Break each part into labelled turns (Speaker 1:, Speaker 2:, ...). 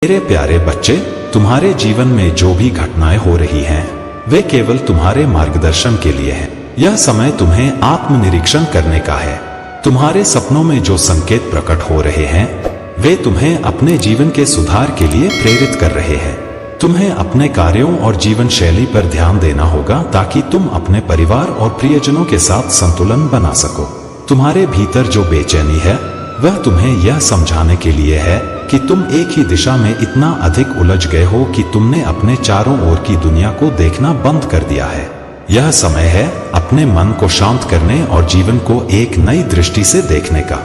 Speaker 1: मेरे प्यारे बच्चे, तुम्हारे जीवन में जो भी घटनाएं हो रही हैं, वे केवल तुम्हारे मार्गदर्शन के लिए हैं। यह समय तुम्हें आत्मनिरीक्षण करने का है। तुम्हारे सपनों में जो संकेत प्रकट हो रहे हैं, वे तुम्हें अपने जीवन के सुधार के लिए प्रेरित कर रहे हैं। तुम्हें अपने कार्यों और जीवन शैली पर ध्यान देना होगा ताकि तुम अपने परिवार और प्रियजनों के साथ संतुलन बना सको। तुम्हारे भीतर जो बेचैनी है, वह तुम्हें यह समझाने के लिए है कि तुम एक ही दिशा में इतना अधिक उलझ गए हो कि तुमने अपने चारों ओर की दुनिया को देखना बंद कर दिया है। यह समय है अपने मन को शांत करने और जीवन को एक नई दृष्टि से देखने का।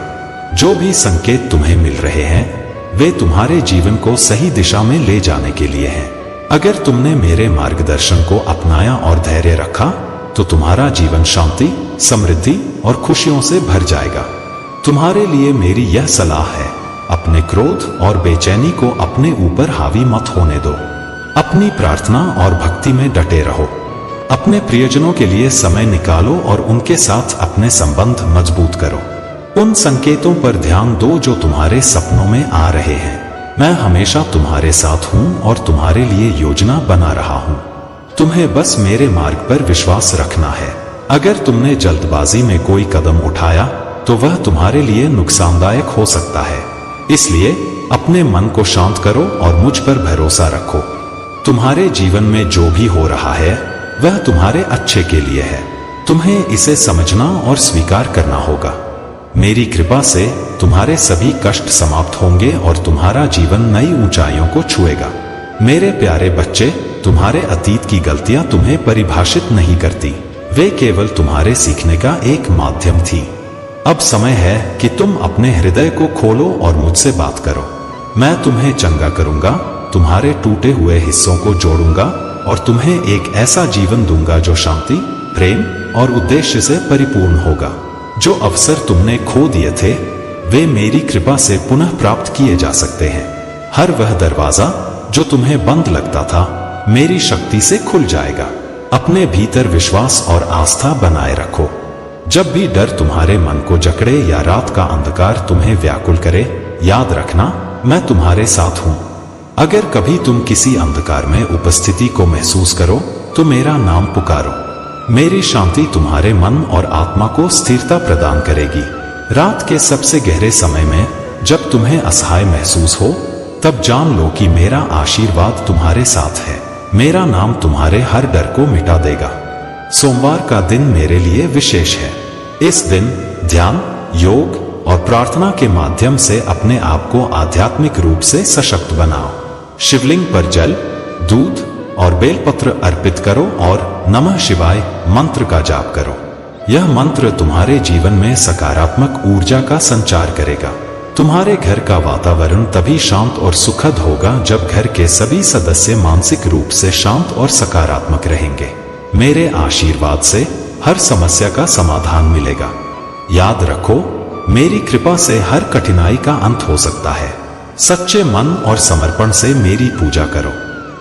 Speaker 1: जो भी संकेत तुम्हें मिल रहे हैं, वे तुम्हारे जीवन को सही दिशा में ले जाने के लिए हैं। अगर तुमने मेरे मार्गदर्शन को अपनाया और धैर्य रखा, तो तुम्हारा जीवन शांति, समृद्धि और खुशियों से भर जाएगा। तुम्हारे लिए मेरी यह सलाह है, अपने क्रोध और बेचैनी को अपने ऊपर हावी मत होने दो। अपनी प्रार्थना और भक्ति में डटे रहो। अपने प्रियजनों के लिए समय निकालो और उनके साथ अपने संबंध मजबूत करो। उन संकेतों पर ध्यान दो जो तुम्हारे सपनों में आ रहे हैं। मैं हमेशा तुम्हारे साथ हूं और तुम्हारे लिए योजना बना रहा हूं। तुम्हें बस मेरे मार्ग पर विश्वास रखना है। अगर तुमने जल्दबाजी में कोई कदम उठाया, तो वह तुम्हारे लिए नुकसानदायक हो सकता है। इसलिए अपने मन को शांत करो और मुझ पर भरोसा रखो। तुम्हारे जीवन में जो भी हो रहा है, वह तुम्हारे अच्छे के लिए है। तुम्हें इसे समझना और स्वीकार करना होगा। मेरी कृपा से तुम्हारे सभी कष्ट समाप्त होंगे और तुम्हारा जीवन नई ऊंचाइयों को छुएगा। मेरे प्यारे बच्चे, तुम्हारे अतीत की गलतियां तुम्हें परिभाषित नहीं करती। वे केवल तुम्हारे सीखने का एक माध्यम थी। अब समय है कि तुम अपने हृदय को खोलो और मुझसे बात करो। मैं तुम्हें चंगा करूंगा, तुम्हारे टूटे हुए हिस्सों को जोड़ूंगा और तुम्हें एक ऐसा जीवन दूंगा जो शांति, प्रेम और उद्देश्य से परिपूर्ण होगा। जो अवसर तुमने खो दिए थे, वे मेरी कृपा से पुनः प्राप्त किए जा सकते हैं। हर वह दरवाजा जो तुम्हें बंद लगता था, मेरी शक्ति से खुल जाएगा। अपने भीतर विश्वास और आस्था बनाए रखो। जब भी डर तुम्हारे मन को जकड़े या रात का अंधकार तुम्हें व्याकुल करे, याद रखना, मैं तुम्हारे साथ हूं। अगर कभी तुम किसी अंधकार में उपस्थिति को महसूस करो, तो मेरा नाम पुकारो। मेरी शांति तुम्हारे मन और आत्मा को स्थिरता प्रदान करेगी। रात के सबसे गहरे समय में जब तुम्हें असहाय महसूस हो, तब जान लो कि मेरा आशीर्वाद तुम्हारे साथ है। मेरा नाम तुम्हारे हर डर को मिटा देगा। सोमवार का दिन मेरे लिए विशेष है। इस दिन ध्यान, योग और प्रार्थना के माध्यम से अपने आप को आध्यात्मिक रूप से सशक्त बनाओ। शिवलिंग पर जल, दूध और बेलपत्र अर्पित करो और नमः शिवाय मंत्र का जाप करो। यह मंत्र तुम्हारे जीवन में सकारात्मक ऊर्जा का संचार करेगा। तुम्हारे घर का वातावरण तभी शांत और सुखद होगा जब घर के सभी सदस्य मानसिक रूप से शांत और सकारात्मक रहेंगे। मेरे आशीर्वाद से हर समस्या का समाधान मिलेगा। याद रखो, मेरी कृपा से हर कठिनाई का अंत हो सकता है। सच्चे मन और समर्पण से मेरी पूजा करो।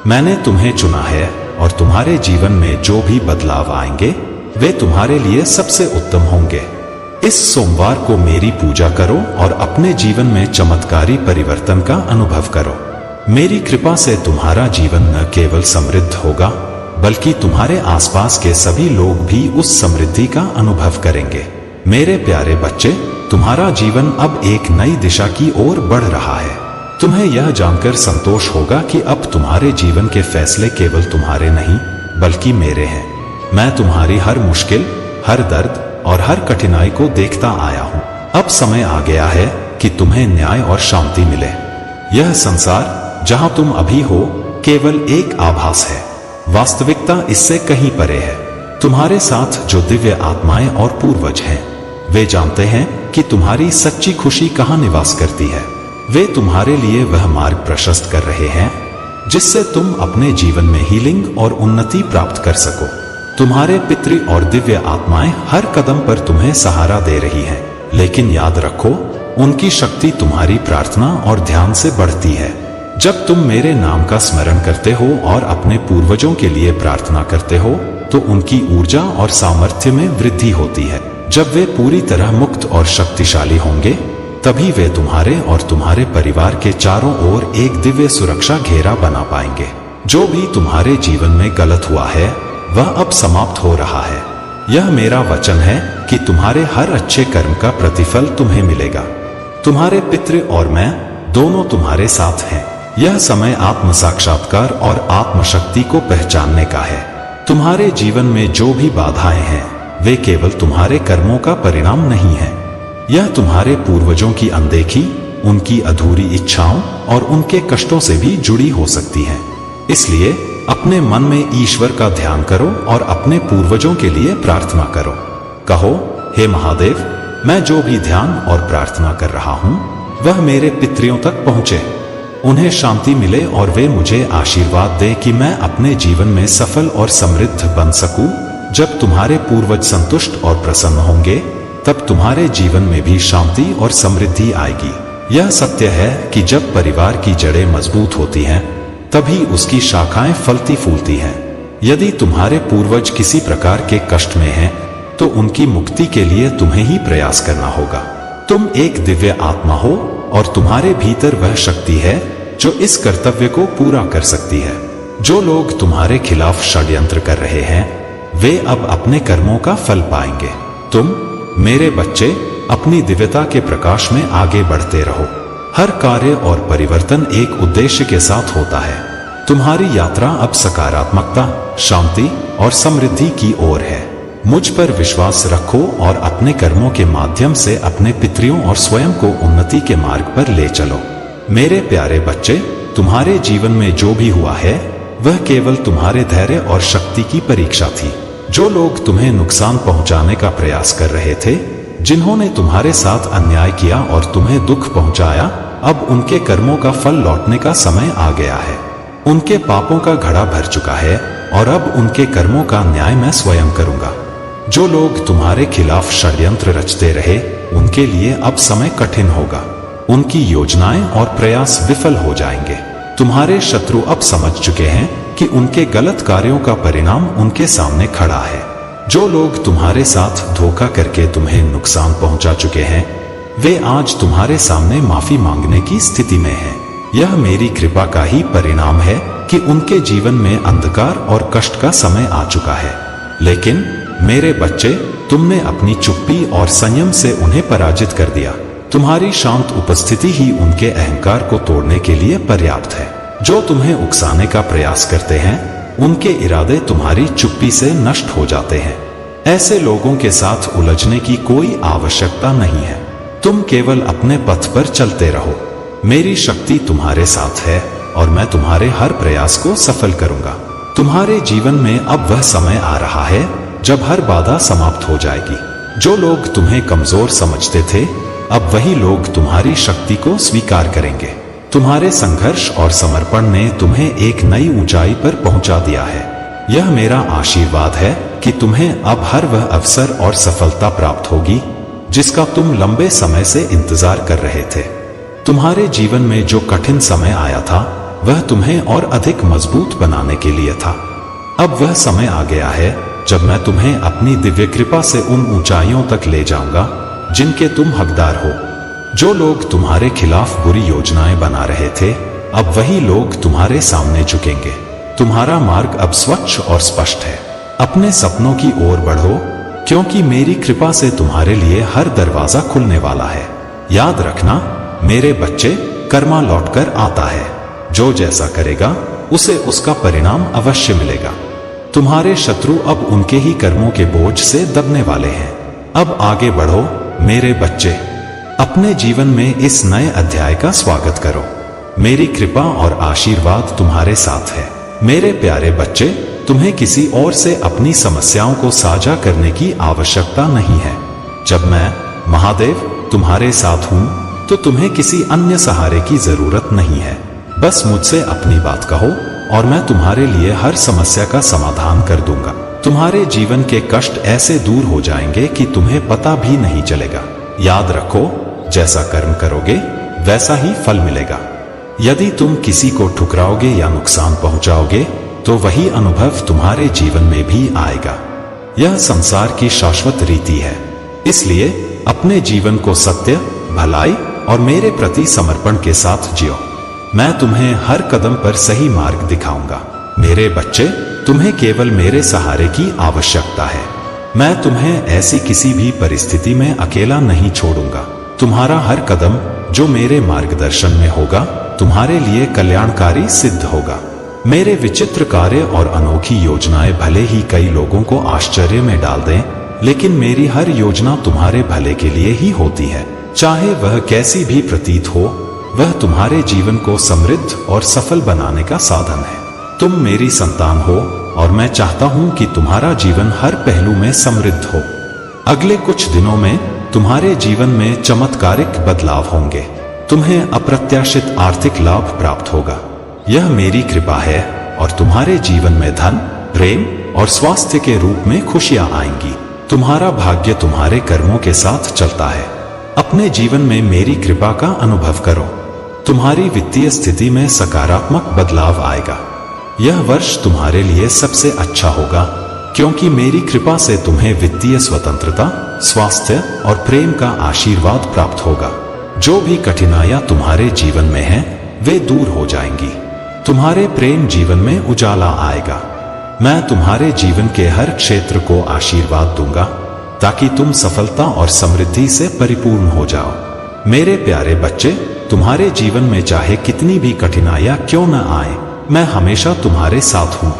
Speaker 1: मैंने तुम्हें चुना है और तुम्हारे जीवन में जो भी बदलाव आएंगे, वे तुम्हारे लिए सबसे उत्तम होंगे। इस सोमवार को मेरी पूजा करो और अपने जीवन में चमत्कारी परिवर्तन का अनुभव करो। मेरी कृपा से तुम्हारा जीवन न केवल समृद्ध होगा, बल्कि तुम्हारे आसपास के सभी लोग भी उस समृद्धि का अनुभव करेंगे। मेरे प्यारे बच्चे, तुम्हारा जीवन अब एक नई दिशा की ओर बढ़ रहा है। तुम्हें यह जानकर संतोष होगा कि अब तुम्हारे जीवन के फैसले केवल तुम्हारे नहीं, बल्कि मेरे हैं। मैं तुम्हारी हर मुश्किल, हर दर्द और हर कठिनाई को देखता आया हूं। अब समय आ गया है कि तुम्हें न्याय और शांति मिले। यह संसार जहां तुम अभी हो, केवल एक आभास है। वास्तविकता इससे कहीं परे है। तुम्हारे साथ जो दिव्य आत्माएं और पूर्वज हैं, वे जानते हैं कि तुम्हारी सच्ची खुशी कहां निवास करती है। वे तुम्हारे लिए वह मार्ग प्रशस्त कर रहे हैं जिससे तुम अपने जीवन में हीलिंग और उन्नति प्राप्त कर सको। तुम्हारे पितृ और दिव्य आत्माएं हर कदम पर तुम्हें सहारा दे रही हैं, लेकिन याद रखो, उनकी शक्ति तुम्हारी प्रार्थना और ध्यान से बढ़ती है। जब तुम मेरे नाम का स्मरण करते हो और अपने पूर्वजों के लिए प्रार्थना करते हो, तो उनकी ऊर्जा और सामर्थ्य में वृद्धि होती है। जब वे पूरी तरह मुक्त और शक्तिशाली होंगे, तभी वे तुम्हारे और तुम्हारे परिवार के चारों ओर एक दिव्य सुरक्षा घेरा बना पाएंगे। जो भी तुम्हारे जीवन में गलत हुआ है वह अब समाप्त हो रहा है। यह मेरा वचन है कि तुम्हारे हर अच्छे कर्म का प्रतिफल तुम्हें मिलेगा। तुम्हारे पितृ और मैं दोनों तुम्हारे साथ हैं। यह समय आत्म साक्षात्कार और आत्मशक्ति को पहचानने का है। तुम्हारे जीवन में जो भी बाधाएं हैं वे केवल तुम्हारे कर्मों का परिणाम नहीं है। यह तुम्हारे पूर्वजों की अनदेखी, उनकी अधूरी इच्छाओं और उनके कष्टों से भी जुड़ी हो सकती है। इसलिए अपने मन में ईश्वर का ध्यान करो और अपने पूर्वजों के लिए प्रार्थना करो। कहो, हे महादेव, मैं जो भी ध्यान और प्रार्थना कर रहा हूँ वह मेरे पितरों तक पहुँचे, उन्हें शांति मिले और वे मुझे आशीर्वाद दे कि मैं अपने जीवन में सफल और समृद्ध बन सकूं। जब तुम्हारे पूर्वज संतुष्ट और प्रसन्न होंगे तब तुम्हारे जीवन में भी शांति और समृद्धि आएगी। यह सत्य है कि जब परिवार की जड़ें मजबूत होती हैं तभी उसकी शाखाएं फलती फूलती हैं। यदि तुम्हारे पूर्वज किसी प्रकार के कष्ट में हैं तो उनकी मुक्ति के लिए तुम्हें ही प्रयास करना होगा। तुम एक दिव्य आत्मा हो और तुम्हारे भीतर वह शक्ति है जो इस कर्तव्य को पूरा कर सकती है। जो लोग तुम्हारे खिलाफ षड्यंत्र कर रहे हैं वे अब अपने कर्मों का फल पाएंगे। तुम मेरे बच्चे अपनी दिव्यता के प्रकाश में आगे बढ़ते रहो। हर कार्य और परिवर्तन एक उद्देश्य के साथ होता है। तुम्हारी यात्रा अब सकारात्मकता, शांति और समृद्धि की ओर है। मुझ पर विश्वास रखो और अपने कर्मों के माध्यम से अपने पितरों और स्वयं को उन्नति के मार्ग पर ले चलो। मेरे प्यारे बच्चे, तुम्हारे जीवन में जो भी हुआ है वह केवल तुम्हारे धैर्य और शक्ति की परीक्षा थी। जो लोग तुम्हें नुकसान पहुंचाने का प्रयास कर रहे थे, जिन्होंने तुम्हारे साथ अन्याय किया और तुम्हें दुख पहुंचाया, अब उनके कर्मों का फल लौटने का समय आ गया है। उनके पापों का घड़ा भर चुका है और अब उनके कर्मों का न्याय मैं स्वयं करूंगा। जो लोग तुम्हारे खिलाफ षड्यंत्र रचते रहे उनके लिए अब समय कठिन होगा। उनकी योजनाएं और प्रयास विफल हो जाएंगे। तुम्हारे शत्रु अब समझ चुके हैं कि उनके गलत कार्यों का परिणाम उनके सामने खड़ा है। जो लोग तुम्हारे साथ धोखा करके तुम्हें नुकसान पहुंचा चुके हैं वे आज तुम्हारे सामने माफी मांगने की स्थिति में हैं। यह मेरी कृपा का ही परिणाम है कि उनके जीवन में अंधकार और कष्ट का समय आ चुका है। लेकिन मेरे बच्चे, तुमने अपनी चुप्पी और संयम से उन्हें पराजित कर दिया। तुम्हारी शांत उपस्थिति ही उनके अहंकार को तोड़ने के लिए पर्याप्त है। जो तुम्हें उकसाने का प्रयास करते हैं उनके इरादे तुम्हारी चुप्पी से नष्ट हो जाते हैं। ऐसे लोगों के साथ उलझने की कोई आवश्यकता नहीं है। तुम केवल अपने पथ पर चलते रहो। मेरी शक्ति तुम्हारे साथ है और मैं तुम्हारे हर प्रयास को सफल करूंगा। तुम्हारे जीवन में अब वह समय आ रहा है जब हर बाधा समाप्त हो जाएगी। जो लोग तुम्हें कमजोर समझते थे अब वही लोग तुम्हारी शक्ति को स्वीकार करेंगे। तुम्हारे संघर्ष और समर्पण ने तुम्हें एक नई ऊंचाई पर पहुंचा दिया है। यह मेरा आशीर्वाद है कि तुम्हें अब हर वह अवसर और सफलता प्राप्त होगी जिसका तुम लंबे समय से इंतजार कर रहे थे। तुम्हारे जीवन में जो कठिन समय आया था वह तुम्हें और अधिक मजबूत बनाने के लिए था। अब वह समय आ गया है जब मैं तुम्हें अपनी दिव्य कृपा से उन ऊंचाइयों तक ले जाऊंगा जिनके तुम हकदार हो। जो लोग तुम्हारे खिलाफ बुरी योजनाएं बना रहे थे अब वही लोग तुम्हारे सामने झुकेंगे। तुम्हारा मार्ग अब स्वच्छ और स्पष्ट है। अपने सपनों की ओर बढ़ो क्योंकि मेरी कृपा से तुम्हारे लिए हर दरवाजा खुलने वाला है। याद रखना मेरे बच्चे, कर्मा लौटकर आता है। जो जैसा करेगा उसे उसका परिणाम अवश्य मिलेगा। तुम्हारे शत्रु अब उनके ही कर्मों के बोझ से दबने वाले हैं। अब आगे बढ़ो मेरे बच्चे। अपने जीवन में इस नए अध्याय का स्वागत करो। मेरी कृपा और आशीर्वाद तुम्हारे साथ है। मेरे प्यारे बच्चे, तुम्हें किसी और से अपनी समस्याओं को साझा करने की आवश्यकता नहीं है। जब मैं महादेव तुम्हारे साथ हूं तो तुम्हें किसी अन्य सहारे की जरूरत नहीं है। बस मुझसे अपनी बात कहो और मैं तुम्हारे लिए हर समस्या का समाधान कर दूंगा। तुम्हारे जीवन के कष्ट ऐसे दूर हो जाएंगे कि तुम्हें पता भी नहीं चलेगा। याद रखो, जैसा कर्म करोगे वैसा ही फल मिलेगा। यदि तुम किसी को ठुकराओगे या नुकसान पहुंचाओगे तो वही अनुभव तुम्हारे जीवन में भी आएगा। यह संसार की शाश्वत रीति है। इसलिए अपने जीवन को सत्य, भलाई और मेरे प्रति समर्पण के साथ जियो। मैं तुम्हें हर कदम पर सही मार्ग दिखाऊंगा। मेरे बच्चे, तुम्हें केवल मेरे सहारे की आवश्यकता है। मैं तुम्हें ऐसी किसी भी परिस्थिति में अकेला नहीं छोड़ूंगा। तुम्हारा हर कदम जो मेरे मार्गदर्शन में होगा तुम्हारे लिए कल्याणकारी सिद्ध होगा। मेरे विचित्र कार्य और अनोखी योजनाएं भले ही कई लोगों को आश्चर्य में डाल दें, लेकिन मेरी हर योजना तुम्हारे भले के लिए ही होती है। चाहे वह कैसी भी प्रतीत हो, वह तुम्हारे जीवन को समृद्ध और सफल बनाने का साधन है। तुम मेरी संतान हो और मैं चाहता हूं कि तुम्हारा जीवन हर पहलू में समृद्ध हो। अगले कुछ दिनों में तुम्हारे जीवन में चमत्कारिक बदलाव होंगे। तुम्हें अप्रत्याशित आर्थिक लाभ प्राप्त होगा। यह मेरी कृपा है और तुम्हारे जीवन में धन, प्रेम और स्वास्थ्य के रूप में खुशियां आएंगी। तुम्हारा भाग्य तुम्हारे कर्मों के साथ चलता है। अपने जीवन में मेरी कृपा का अनुभव करो। तुम्हारी वित्तीय स्थिति में सकारात्मक बदलाव आएगा। यह वर्ष तुम्हारे लिए सबसे अच्छा होगा, क्योंकि मेरी कृपा से तुम्हें वित्तीय स्वतंत्रता, स्वास्थ्य और प्रेम का आशीर्वाद प्राप्त होगा। जो भी कठिनाइयां तुम्हारे जीवन में हैं, वे दूर हो जाएंगी। तुम्हारे प्रेम जीवन में उजाला आएगा। मैं तुम्हारे जीवन के हर क्षेत्र को आशीर्वाद दूंगा, ताकि तुम सफलता और समृद्धि से परिपूर्ण हो जाओ। मेरे प्यारे बच्चे, तुम्हारे जीवन में चाहे कितनी भी कठिनाइयां क्यों न आए, मैं हमेशा तुम्हारे साथ हूं।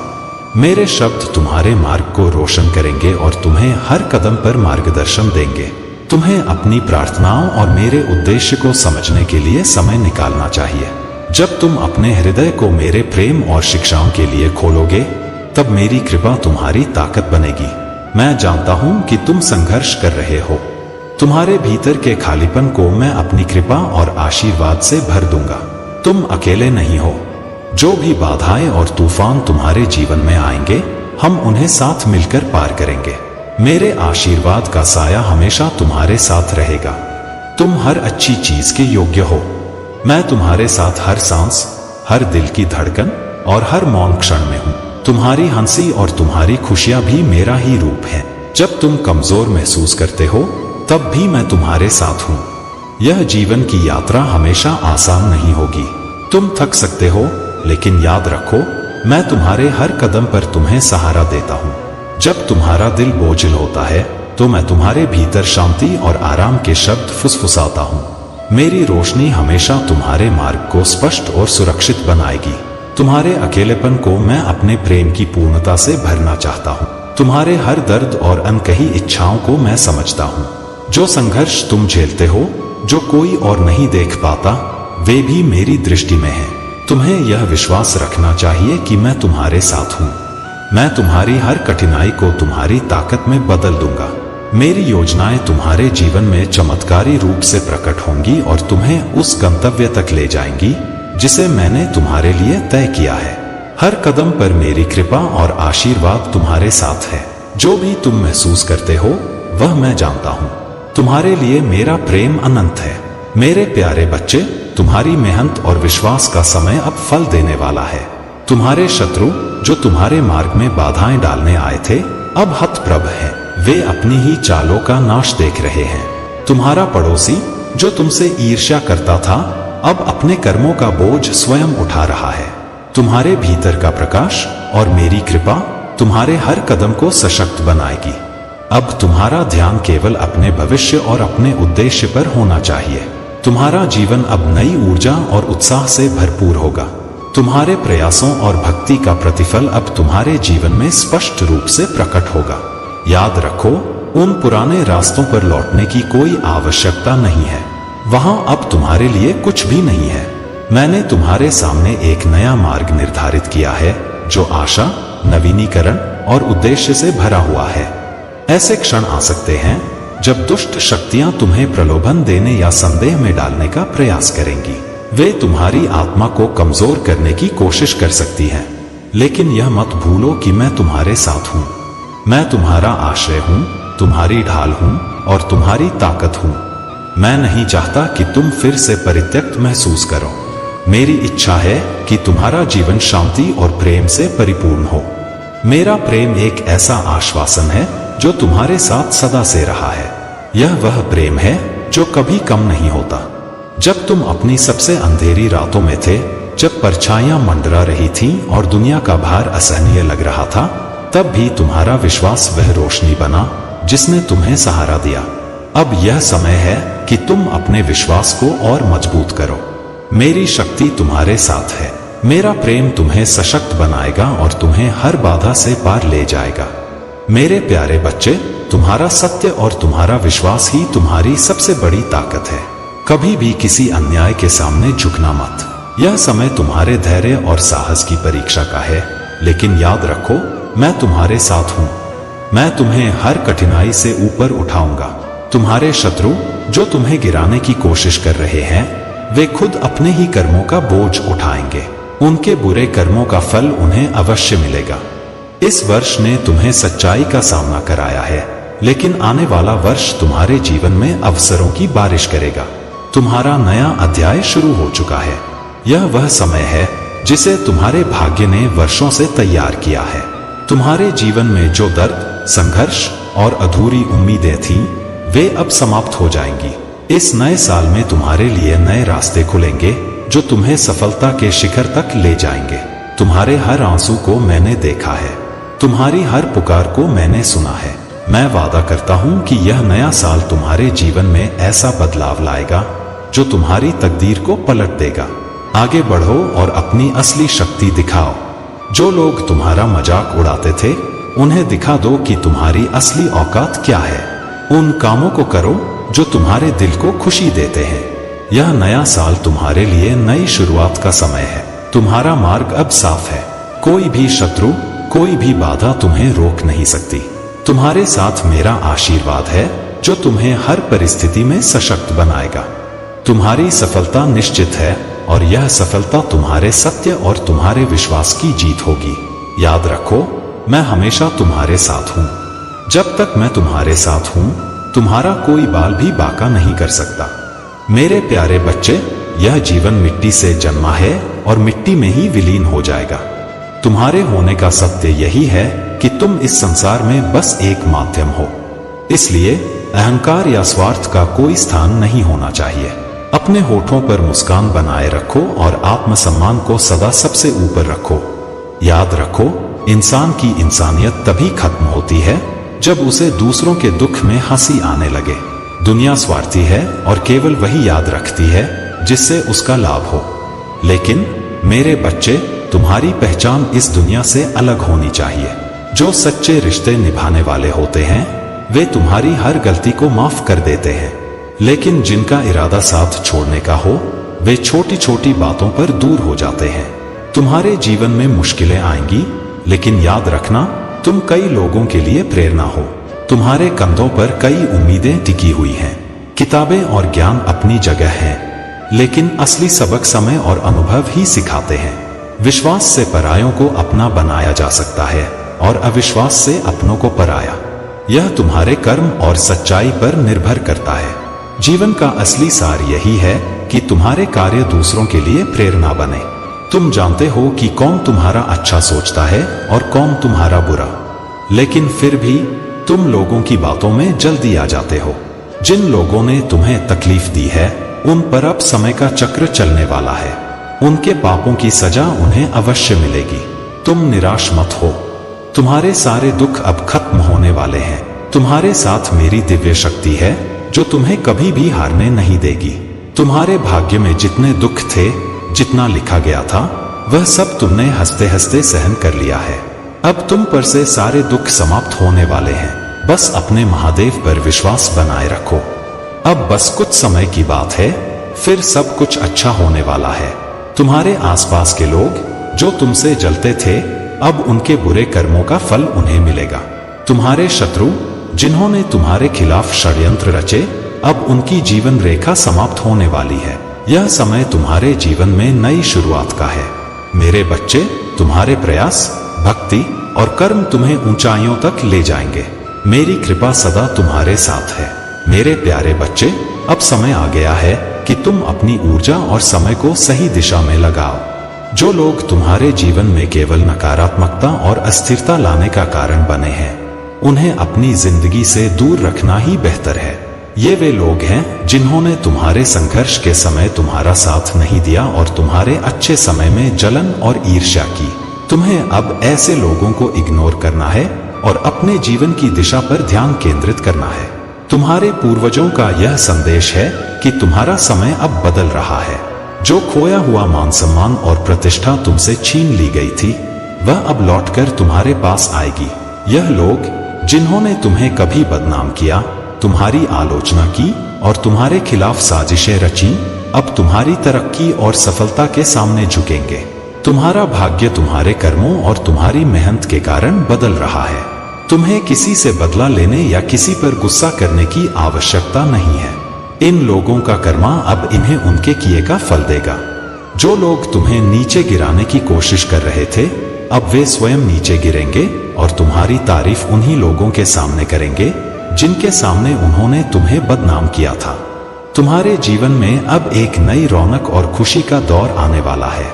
Speaker 1: मेरे शब्द तुम्हारे मार्ग को रोशन करेंगे और तुम्हें हर कदम पर मार्गदर्शन देंगे। तुम्हें अपनी प्रार्थनाओं और मेरे उद्देश्य को समझने के लिए समय निकालना चाहिए। जब तुम अपने हृदय को मेरे प्रेम और शिक्षाओं के लिए खोलोगे, तब मेरी कृपा तुम्हारी ताकत बनेगी। मैं जानता हूं कि तुम संघर्ष कर रहे हो। तुम्हारे भीतर के खालीपन को मैं अपनी कृपा और आशीर्वाद से भर दूंगा। तुम अकेले नहीं हो। जो भी बाधाएं और तूफान तुम्हारे जीवन में आएंगे, हम उन्हें साथ मिलकर पार करेंगे। मेरे आशीर्वाद का साया हमेशा तुम्हारे साथ रहेगा। तुम हर अच्छी चीज के योग्य हो। मैं तुम्हारे साथ हर सांस, हर दिल की धड़कन और हर मौन क्षण में हूँ। तुम्हारी हंसी और तुम्हारी खुशियां भी मेरा ही रूप है। जब तुम कमजोर महसूस करते हो, तब भी मैं तुम्हारे साथ हूँ। यह जीवन की यात्रा हमेशा आसान नहीं होगी। तुम थक सकते हो, लेकिन याद रखो, मैं तुम्हारे हर कदम पर तुम्हें सहारा देता हूँ। जब तुम्हारा दिल बोझिल होता है, तो मैं तुम्हारे भीतर शांति और आराम के शब्द फुसफुसाता हूँ। मेरी रोशनी हमेशा तुम्हारे मार्ग को स्पष्ट और सुरक्षित बनाएगी। तुम्हारे अकेलेपन को मैं अपने प्रेम की पूर्णता से भरना चाहता हूँ। तुम्हारे हर दर्द और अनकही इच्छाओं को मैं समझता हूँ। जो संघर्ष तुम झेलते हो, जो कोई और नहीं देख पाता, वे भी मेरी दृष्टि में है। तुम्हें यह विश्वास रखना चाहिए कि मैं तुम्हारे साथ हूँ। मैं तुम्हारी हर कठिनाई को तुम्हारी ताकत में बदल दूंगा। मेरी योजनाएं तुम्हारे जीवन में चमत्कारी रूप से प्रकट होंगी और तुम्हें उस गंतव्य तक ले जाएंगी जिसे मैंने तुम्हारे लिए तय किया है। हर कदम पर मेरी कृपा और आशीर्वाद तुम्हारे साथ है। जो भी तुम महसूस करते हो, वह मैं जानता हूँ। तुम्हारे लिए मेरा प्रेम अनंत है। मेरे प्यारे बच्चे, तुम्हारी मेहनत और विश्वास का समय अब फल देने वाला है। तुम्हारे शत्रु जो तुम्हारे मार्ग में बाधाएं डालने आए थे, अब हतप्रभ हैं। वे अपनी ही चालों का नाश देख रहे हैं। तुम्हारा पड़ोसी जो तुमसे ईर्ष्या करता था, अब अपने कर्मों का बोझ स्वयं उठा रहा है। तुम्हारे भीतर का प्रकाश और मेरी कृपा तुम्हारे हर कदम को सशक्त बनाएगी। अब तुम्हारा ध्यान केवल अपने भविष्य और अपने उद्देश्य पर होना चाहिए। तुम्हारा जीवन अब नई ऊर्जा और उत्साह से भरपूर होगा। तुम्हारे प्रयासों और भक्ति का प्रतिफल अब तुम्हारे जीवन में स्पष्ट रूप से प्रकट होगा। याद रखो, उन पुराने रास्तों पर लौटने की कोई आवश्यकता नहीं है। वहां अब तुम्हारे लिए कुछ भी नहीं है। मैंने तुम्हारे सामने एक नया मार्ग निर्धारित किया है, जो आशा, नवीनीकरण और उद्देश्य से भरा हुआ है। ऐसे क्षण आ सकते हैं जब दुष्ट शक्तियां तुम्हें प्रलोभन देने या संदेह में डालने का प्रयास करेंगी। वे तुम्हारी आत्मा को कमजोर करने की कोशिश कर सकती हैं, लेकिन यह मत भूलो कि मैं तुम्हारे साथ हूँ। मैं तुम्हारा आश्रय हूँ, तुम्हारी ढाल हूँ और तुम्हारी ताकत हूँ। मैं नहीं चाहता कि तुम फिर से परित्यक्त महसूस करो। मेरी इच्छा है कि तुम्हारा जीवन शांति और प्रेम से परिपूर्ण हो। मेरा प्रेम एक ऐसा आश्वासन है जो तुम्हारे साथ सदा से रहा है। यह वह प्रेम है जो कभी कम नहीं होता। जब तुम अपनी सबसे अंधेरी रातों में थे, जब परछाइयां मंडरा रही थीं और दुनिया का भार असहनीय लग रहा था, तब भी तुम्हारा विश्वास वह रोशनी बना जिसने तुम्हें सहारा दिया। अब यह समय है कि तुम अपने विश्वास को और मजबूत करो। मेरी शक्ति तुम्हारे साथ है। मेरा प्रेम तुम्हें सशक्त बनाएगा और तुम्हें हर बाधा से पार ले जाएगा। मेरे प्यारे बच्चे, तुम्हारा सत्य और तुम्हारा विश्वास ही तुम्हारी सबसे बड़ी ताकत है। कभी भी किसी अन्याय के सामने झुकना मत। यह समय तुम्हारे धैर्य और साहस की परीक्षा का है, लेकिन याद रखो, मैं तुम्हारे साथ हूं। मैं तुम्हें हर कठिनाई से ऊपर उठाऊंगा। तुम्हारे शत्रु जो तुम्हें गिराने की कोशिश कर रहे हैं, वे खुद अपने ही कर्मों का बोझ उठाएंगे। उनके बुरे कर्मों का फल उन्हें अवश्य मिलेगा। इस वर्ष ने तुम्हें सच्चाई का सामना कराया है, लेकिन आने वाला वर्ष तुम्हारे जीवन में अवसरों की बारिश करेगा। तुम्हारा नया अध्याय शुरू हो चुका है। यह वह समय है जिसे तुम्हारे भाग्य ने वर्षों से तैयार किया है। तुम्हारे जीवन में जो दर्द, संघर्ष और अधूरी उम्मीदें थीं, वे अब समाप्त हो जाएंगी। इस नए साल में तुम्हारे लिए नए रास्ते खुलेंगे जो तुम्हें सफलता के शिखर तक ले जाएंगे। तुम्हारे हर आंसू को मैंने देखा है, तुम्हारी हर पुकार को मैंने सुना है। मैं वादा करता हूं कि यह नया साल तुम्हारे जीवन में ऐसा बदलाव लाएगा जो तुम्हारी तकदीर को पलट देगा। आगे बढ़ो और अपनी असली शक्ति दिखाओ। जो लोग तुम्हारा मजाक उड़ाते थे, उन्हें दिखा दो कि तुम्हारी असली औकात क्या है। उन कामों को करो जो तुम्हारे दिल को खुशी देते हैं। यह नया साल तुम्हारे लिए नई शुरुआत का समय है। तुम्हारा मार्ग अब साफ है। कोई भी शत्रु, कोई भी बाधा तुम्हें रोक नहीं सकती। तुम्हारे साथ मेरा आशीर्वाद है जो तुम्हें हर परिस्थिति में सशक्त बनाएगा। तुम्हारी सफलता निश्चित है और यह सफलता तुम्हारे सत्य और तुम्हारे विश्वास की जीत होगी। याद रखो, मैं हमेशा तुम्हारे साथ हूं। जब तक मैं तुम्हारे साथ हूं, तुम्हारा कोई बाल भी बांका नहीं कर सकता। मेरे प्यारे बच्चे, यह जीवन मिट्टी से जन्मा है और मिट्टी में ही विलीन हो जाएगा। तुम्हारे होने का सत्य यही है कि तुम इस संसार में बस एक माध्यम हो। इसलिए अहंकार या स्वार्थ का कोई स्थान नहीं होना चाहिए। अपने होठों पर मुस्कान बनाए रखो और आत्मसम्मान को सदा सबसे ऊपर रखो। याद रखो, इंसान की इंसानियत तभी खत्म होती है जब उसे दूसरों के दुख में हंसी आने लगे। दुनिया स्वार्थी है और केवल वही याद रखती है जिससे उसका लाभ हो। लेकिन मेरे बच्चे, तुम्हारी पहचान इस दुनिया से अलग होनी चाहिए। जो सच्चे रिश्ते निभाने वाले होते हैं, वे तुम्हारी हर गलती को माफ कर देते हैं। लेकिन जिनका इरादा साथ छोड़ने का हो, वे छोटी छोटी बातों पर दूर हो जाते हैं। तुम्हारे जीवन में मुश्किलें आएंगी, लेकिन याद रखना, तुम कई लोगों के लिए प्रेरणा हो। तुम्हारे कंधों पर कई उम्मीदें टिकी हुई हैं। किताबें और ज्ञान अपनी जगह हैं, लेकिन असली सबक समय और अनुभव ही सिखाते हैं। विश्वास से परायों को अपना बनाया जा सकता है और अविश्वास से अपनों को पराया। यह तुम्हारे कर्म और सच्चाई पर निर्भर करता है। जीवन का असली सार यही है कि तुम्हारे कार्य दूसरों के लिए प्रेरणा बने। तुम जानते हो कि कौन तुम्हारा अच्छा सोचता है और कौन तुम्हारा बुरा, लेकिन फिर भी तुम लोगों की बातों में जल्दी आ जाते हो। जिन लोगों ने तुम्हें तकलीफ दी है, उन पर अब समय का चक्र चलने वाला है। उनके पापों की सजा उन्हें अवश्य मिलेगी। तुम निराश मत हो। तुम्हारे सारे दुख अब खत्म होने वाले हैं। तुम्हारे साथ मेरी दिव्य शक्ति है जो तुम्हें कभी भी हारने नहीं देगी। तुम्हारे भाग्य में जितने दुख थे, जितना लिखा गया था, वह सब तुमने हंसते हंसते सहन कर लिया है। अब तुम पर से सारे दुख समाप्त होने वाले हैं। बस अपने महादेव पर विश्वास बनाए रखो। अब बस कुछ समय की बात है, फिर सब कुछ अच्छा होने वाला है। तुम्हारे आसपास के लोग जो तुमसे जलते थे, अब उनके बुरे कर्मों का फल उन्हें मिलेगा। तुम्हारे शत्रु जिन्होंने तुम्हारे खिलाफ षड्यंत्र रचे, अब उनकी जीवन रेखा समाप्त होने वाली है। यह समय तुम्हारे जीवन में नई शुरुआत का है। मेरे बच्चे, तुम्हारे प्रयास, भक्ति और कर्म तुम्हें ऊंचाइयों तक ले जाएंगे। मेरी कृपा सदा तुम्हारे साथ है। मेरे प्यारे बच्चे, अब समय आ गया है कि तुम अपनी ऊर्जा और समय को सही दिशा में लगाओ। जो लोग तुम्हारे जीवन में केवल नकारात्मकता और अस्थिरता लाने का कारण बने हैं, उन्हें अपनी जिंदगी से दूर रखना ही बेहतर है। ये वे लोग हैं जिन्होंने तुम्हारे संघर्ष के समय तुम्हारा साथ नहीं दिया और तुम्हारे अच्छे समय में जलन और ईर्ष्या की। तुम्हें अब ऐसे लोगों को इग्नोर करना है और अपने जीवन की दिशा पर ध्यान केंद्रित करना है। तुम्हारे पूर्वजों का यह संदेश है कि तुम्हारा समय अब बदल रहा है। जो खोया हुआ मान सम्मान और प्रतिष्ठा तुमसे छीन ली गई थी, वह अब लौटकर तुम्हारे पास आएगी। यह लोग जिन्होंने तुम्हें कभी बदनाम किया, तुम्हारी आलोचना की और तुम्हारे खिलाफ साजिशें रची, अब तुम्हारी तरक्की और सफलता के सामने झुकेंगे। तुम्हारा भाग्य तुम्हारे कर्मों और तुम्हारी मेहनत के कारण बदल रहा है। तुम्हें किसी से बदला लेने या किसी पर गुस्सा करने की आवश्यकता नहीं है। इन लोगों का कर्मा अब इन्हें उनके किए का फल देगा। जो लोग तुम्हें नीचे गिराने की कोशिश कर रहे थे, अब वे स्वयं नीचे गिरेंगे और तुम्हारी तारीफ उन्हीं लोगों के सामने करेंगे जिनके सामने उन्होंने तुम्हें बदनाम किया था। तुम्हारे जीवन में अब एक नई रौनक और खुशी का दौर आने वाला है।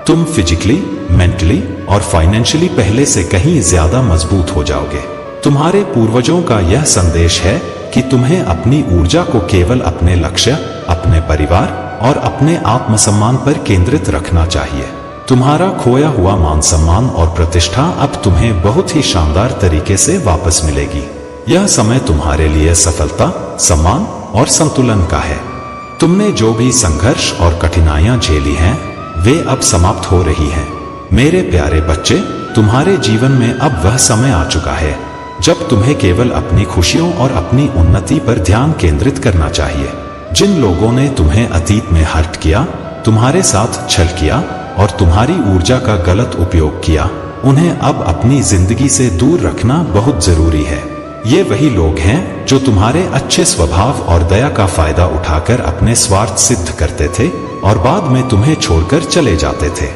Speaker 1: तुम फिजिकली, मेंटली और फाइनेंशियली पहले से कहीं ज्यादा मजबूत हो जाओगे। तुम्हारे पूर्वजों का यह संदेश है कि तुम्हें अपनी ऊर्जा को केवल अपने लक्ष्य, अपने परिवार और अपने आत्मसम्मान पर केंद्रित रखना चाहिए। तुम्हारा खोया हुआ मान सम्मान और प्रतिष्ठा अब तुम्हें बहुत ही शानदार तरीके से वापस मिलेगी। यह समय तुम्हारे लिए सफलता, सम्मान और संतुलन का है। तुमने जो भी संघर्ष और कठिनाइयां झेली हैं, वे अब समाप्त हो रही हैं। मेरे प्यारे बच्चे, तुम्हारे जीवन में अब वह समय आ चुका है जब तुम्हें केवल अपनी खुशियों और अपनी उन्नति पर ध्यान केंद्रित करना चाहिए। जिन लोगों ने तुम्हें अतीत में हर्ट किया, तुम्हारे साथ छल किया और तुम्हारी ऊर्जा का गलत उपयोग किया, उन्हें अब अपनी जिंदगी से दूर रखना बहुत जरूरी है। ये वही लोग हैं जो तुम्हारे अच्छे स्वभाव और दया का फायदा उठाकर अपने स्वार्थ सिद्ध करते थे और बाद में तुम्हें छोड़कर चले जाते थे।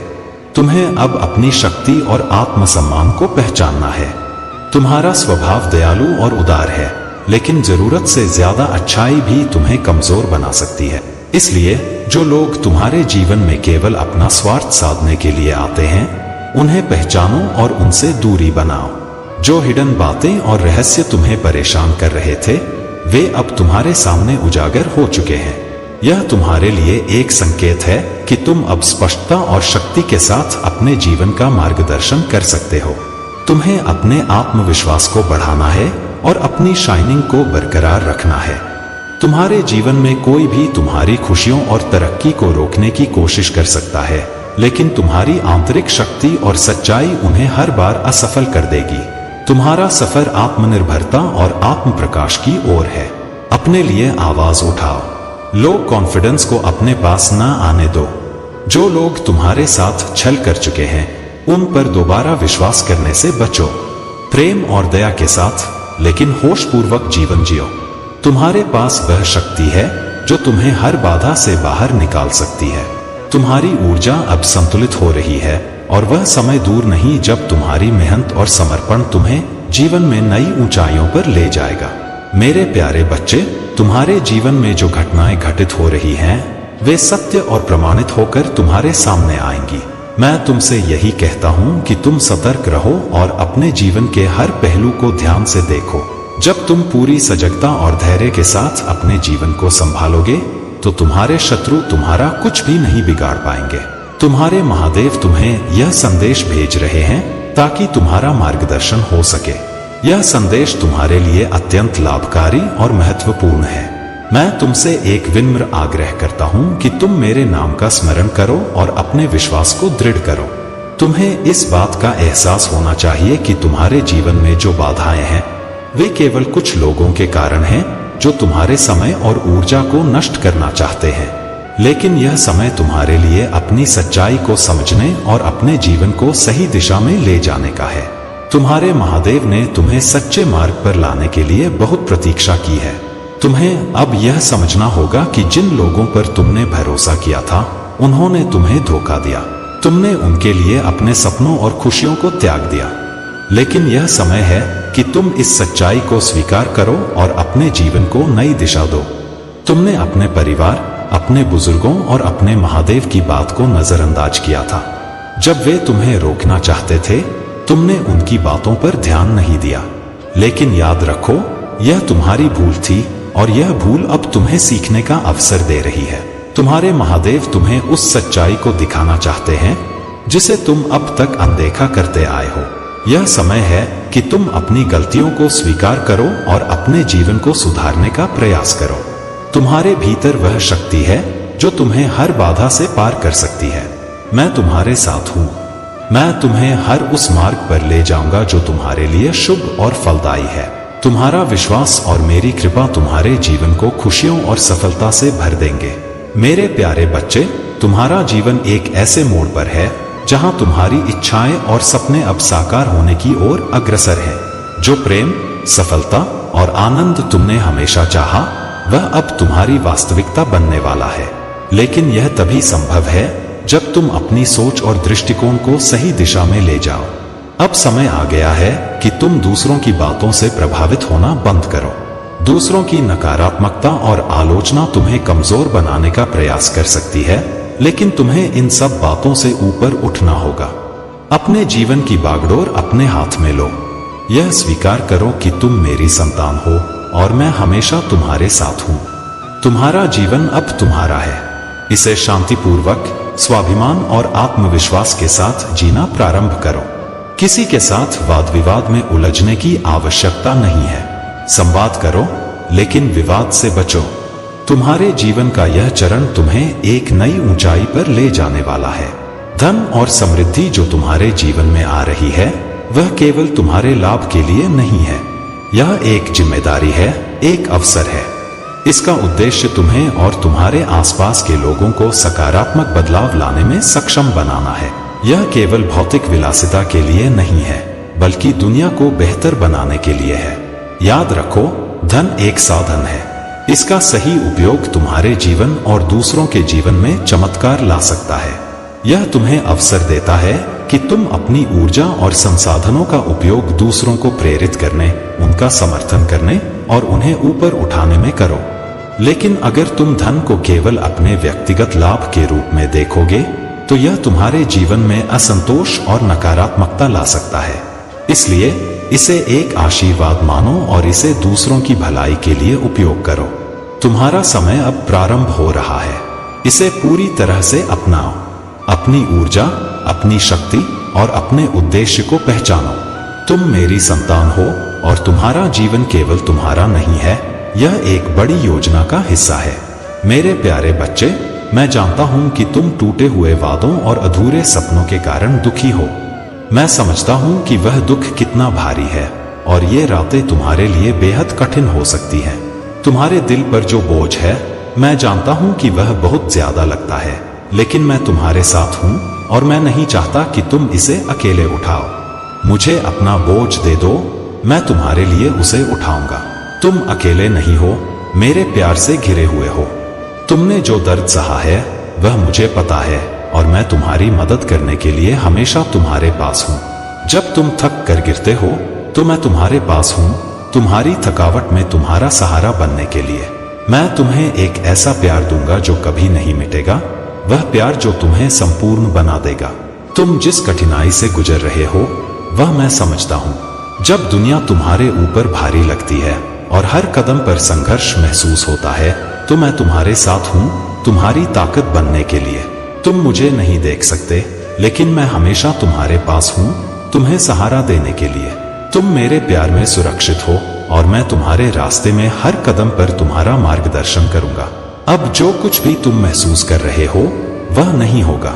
Speaker 1: तुम्हें अब अपनी शक्ति और आत्मसम्मान को पहचानना है। तुम्हारा स्वभाव दयालु और उदार है, लेकिन जरूरत से ज्यादा अच्छाई भी तुम्हें कमजोर बना सकती है। इसलिए जो लोग तुम्हारे जीवन में केवल अपना स्वार्थ साधने के लिए आते हैं, उन्हें पहचानो और उनसे दूरी बनाओ। जो हिडन बातें और रहस्य तुम्हें परेशान कर रहे थे, वे अब तुम्हारे सामने उजागर हो चुके हैं। यह तुम्हारे लिए एक संकेत है कि तुम अब स्पष्टता और शक्ति के साथ अपने जीवन का मार्गदर्शन कर सकते हो। तुम्हें अपने आत्मविश्वास को बढ़ाना है और अपनी शाइनिंग को बरकरार रखना है। तुम्हारे जीवन में कोई भी तुम्हारी खुशियों और तरक्की को रोकने की कोशिश कर सकता है, लेकिन तुम्हारी आंतरिक शक्ति और सच्चाई उन्हें हर बार असफल कर देगी। तुम्हारा सफर आत्मनिर्भरता और आत्म प्रकाश की ओर है। अपने लिए आवाज उठाओ। लो कॉन्फिडेंस को अपने पास ना आने दो। जो लोग तुम्हारे साथ छल कर चुके हैं, उन पर दोबारा विश्वास करने से बचो। प्रेम और दया के साथ, लेकिन होशपूर्वक जीवन जियो। तुम्हारे पास वह शक्ति है जो तुम्हें हर बाधा से बाहर निकाल सकती है। तुम्हारी ऊर्जा अब संतुलित हो रही है और वह समय दूर नहीं जब तुम्हारी मेहनत और समर्पण तुम्हें जीवन में नई ऊंचाइयों पर ले जाएगा। मेरे प्यारे बच्चे, तुम्हारे जीवन में जो घटनाएं घटित हो रही हैं, वे सत्य और प्रमाणित होकर तुम्हारे सामने आएंगी। मैं तुमसे यही कहता हूं कि तुम सतर्क रहो और अपने जीवन के हर पहलू को ध्यान से देखो। जब तुम पूरी सजगता और धैर्य के साथ अपने जीवन को संभालोगे, तो तुम्हारे शत्रु तुम्हारा कुछ भी नहीं बिगाड़ पाएंगे। तुम्हारे महादेव तुम्हें यह संदेश भेज रहे हैं ताकि तुम्हारा मार्गदर्शन हो सके। यह संदेश तुम्हारे लिए अत्यंत लाभकारी और महत्वपूर्ण है। मैं तुमसे एक विनम्र आग्रह करता हूं कि तुम मेरे नाम का स्मरण करो और अपने विश्वास को दृढ़ करो। तुम्हें इस बात का एहसास होना चाहिए कि तुम्हारे जीवन में जो बाधाएं हैं, वे केवल कुछ लोगों के कारण हैं जो तुम्हारे समय और ऊर्जा को नष्ट करना चाहते हैं। लेकिन यह समय तुम्हारे लिए अपनी सच्चाई को समझने और अपने जीवन को सही दिशा में ले जाने का है। तुम्हारे महादेव ने तुम्हें सच्चे मार्ग पर लाने के लिए बहुत प्रतीक्षा की है। तुम्हें अब यह समझना होगा कि जिन लोगों पर तुमने भरोसा किया था, उन्होंने तुम्हें धोखा दिया। तुमने उनके लिए अपने सपनों और खुशियों को त्याग दिया। लेकिन यह समय है कि तुम इस सच्चाई को स्वीकार करो और अपने जीवन को नई दिशा दो। तुमने अपने परिवार, अपने बुजुर्गों और अपने महादेव की बात को नजरअंदाज किया था। जब वे तुम्हें रोकना चाहते थे, तुमने उनकी बातों पर ध्यान नहीं दिया। लेकिन याद रखो, यह तुम्हारी भूल थी और यह भूल अब तुम्हें सीखने का अवसर दे रही है। तुम्हारे महादेव तुम्हें उस सच्चाई को दिखाना चाहते हैं जिसे तुम अब तक अनदेखा करते आए हो। यह समय है कि तुम अपनी गलतियों को स्वीकार करो और अपने जीवन को सुधारने का प्रयास करो। तुम्हारे भीतर वह शक्ति है जो तुम्हें हर बाधा से पार कर सकती है। मैं तुम्हारे साथ हूँ। मैं तुम्हें हर उस मार्ग पर ले जाऊंगा जो तुम्हारे लिए शुभ और फलदायी है। तुम्हारा विश्वास और मेरी कृपा तुम्हारे जीवन को खुशियों और सफलता से भर देंगे। मेरे प्यारे बच्चे, तुम्हारा जीवन एक ऐसे मोड़ पर है जहां तुम्हारी इच्छाएं और सपने अब साकार होने की ओर अग्रसर हैं। जो प्रेम, सफलता और आनंद तुमने हमेशा चाहा, वह अब तुम्हारी वास्तविकता बनने वाला है। लेकिन यह तभी संभव है जब तुम अपनी सोच और दृष्टिकोण को सही दिशा में ले जाओ। अब समय आ गया है कि तुम दूसरों की बातों से प्रभावित होना बंद करो। दूसरों की नकारात्मकता और आलोचना तुम्हें कमजोर बनाने का प्रयास कर सकती है, लेकिन तुम्हें इन सब बातों से ऊपर उठना होगा। अपने जीवन की बागडोर अपने हाथ में लो। यह स्वीकार करो कि तुम मेरी संतान हो और मैं हमेशा तुम्हारे साथ हूँ। तुम्हारा जीवन अब तुम्हारा है। इसे शांतिपूर्वक, स्वाभिमान और आत्मविश्वास के साथ जीना प्रारंभ करो। किसी के साथ वाद विवाद में उलझने की आवश्यकता नहीं है। संवाद करो, लेकिन विवाद से बचो। तुम्हारे जीवन का यह चरण तुम्हें एक नई ऊंचाई पर ले जाने वाला है। धन और समृद्धि जो तुम्हारे जीवन में आ रही है, वह केवल तुम्हारे लाभ के लिए नहीं है। यह एक जिम्मेदारी है, एक अवसर है। इसका उद्देश्य तुम्हें और तुम्हारे आसपास के लोगों को सकारात्मक बदलाव लाने में सक्षम बनाना है। यह केवल भौतिक विलासिता के लिए नहीं है, बल्कि दुनिया को बेहतर बनाने के लिए है। याद रखो, धन एक साधन है। इसका सही उपयोग तुम्हारे जीवन और दूसरों के जीवन में चमत्कार ला सकता है। यह तुम्हें अवसर देता है कि तुम अपनी ऊर्जा और संसाधनों का उपयोग दूसरों को प्रेरित करने, उनका समर्थन करने और उन्हें ऊपर उठाने में करो। लेकिन अगर तुम धन को केवल अपने व्यक्तिगत लाभ के रूप में देखोगे, तो यह तुम्हारे जीवन में असंतोष और नकारात्मकता ला सकता है। इसलिए इसे एक आशीर्वाद मानो और इसे दूसरों की भलाई के लिए उपयोग करो। तुम्हारा समय अब प्रारंभ हो रहा है। इसे पूरी तरह से अपनाओ। अपनी ऊर्जा, अपनी शक्ति और अपने उद्देश्य को पहचानो। तुम मेरी संतान हो और तुम्हारा जीवन केवल तुम्हारा नहीं है, यह एक बड़ी योजना का हिस्सा है। मेरे प्यारे बच्चे, मैं जानता हूं कि तुम टूटे हुए वादों और अधूरे सपनों के कारण दुखी हो। मैं समझता हूं कि वह दुख कितना भारी है और ये रातें तुम्हारे लिए बेहद कठिन हो सकती हैं। तुम्हारे दिल पर जो बोझ है, मैं जानता हूं कि वह बहुत ज्यादा लगता है, लेकिन मैं तुम्हारे साथ हूं और मैं नहीं चाहता कि तुम इसे अकेले उठाओ। मुझे अपना बोझ दे दो, मैं तुम्हारे लिए उसे उठाऊंगा। तुम अकेले नहीं हो, मेरे प्यार से घिरे हुए हो। तुमने जो दर्द सहा है, वह मुझे पता है और मैं तुम्हारी मदद करने के लिए हमेशा तुम्हारे पास हूँ। जब तुम थक कर गिरते हो, तो मैं तुम्हारे पास हूँ, तुम्हारी थकावट में तुम्हारा सहारा बनने के लिए। मैं तुम्हें एक ऐसा प्यार दूंगा जो कभी नहीं मिटेगा, वह प्यार जो तुम्हें संपूर्ण बना देगा। तुम जिस कठिनाई से गुजर रहे हो, वह मैं समझता हूँ। जब दुनिया तुम्हारे ऊपर भारी लगती है और हर कदम पर संघर्ष महसूस होता है, तो मैं तुम्हारे साथ हूँ, तुम्हारी ताकत बनने के लिए। तुम मुझे नहीं देख सकते, लेकिन मैं हमेशा तुम्हारे पास हूँ, तुम्हें सहारा देने के लिए। तुम मेरे प्यार में सुरक्षित हो और मैं तुम्हारे रास्ते में हर कदम पर तुम्हारा मार्गदर्शन करूंगा। अब जो कुछ भी तुम महसूस कर रहे हो, वह नहीं होगा।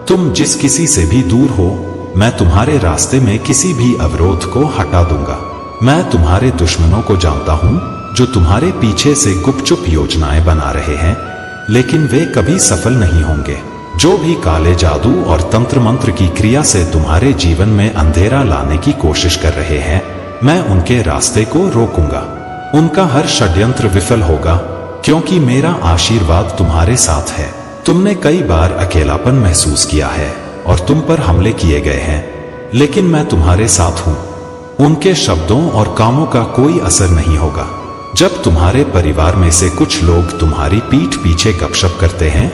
Speaker 1: तुम जिस किसी से भी दूर हो, मैं तुम्हारे रास्ते में किसी भी अवरोध को हटा दूंगा। मैं तुम्हारे दुश्मनों को जानता हूँ, जो तुम्हारे पीछे से गुपचुप योजनाएं बना रहे हैं, लेकिन वे कभी सफल नहीं होंगे। जो भी काले जादू और तंत्र मंत्र की क्रिया से तुम्हारे जीवन में अंधेरा लाने की कोशिश कर रहे हैं, मैं उनके रास्ते को रोकूंगा। उनका हर षड्यंत्र विफल होगा, क्योंकि मेरा आशीर्वाद तुम्हारे साथ है। तुमने कई बार अकेलापन महसूस किया है और तुम पर हमले किए गए हैं, लेकिन मैं तुम्हारे साथ हूँ। उनके शब्दों और कामों का कोई असर नहीं होगा। जब तुम्हारे परिवार में से कुछ लोग तुम्हारी पीठ पीछे गपशप करते हैं,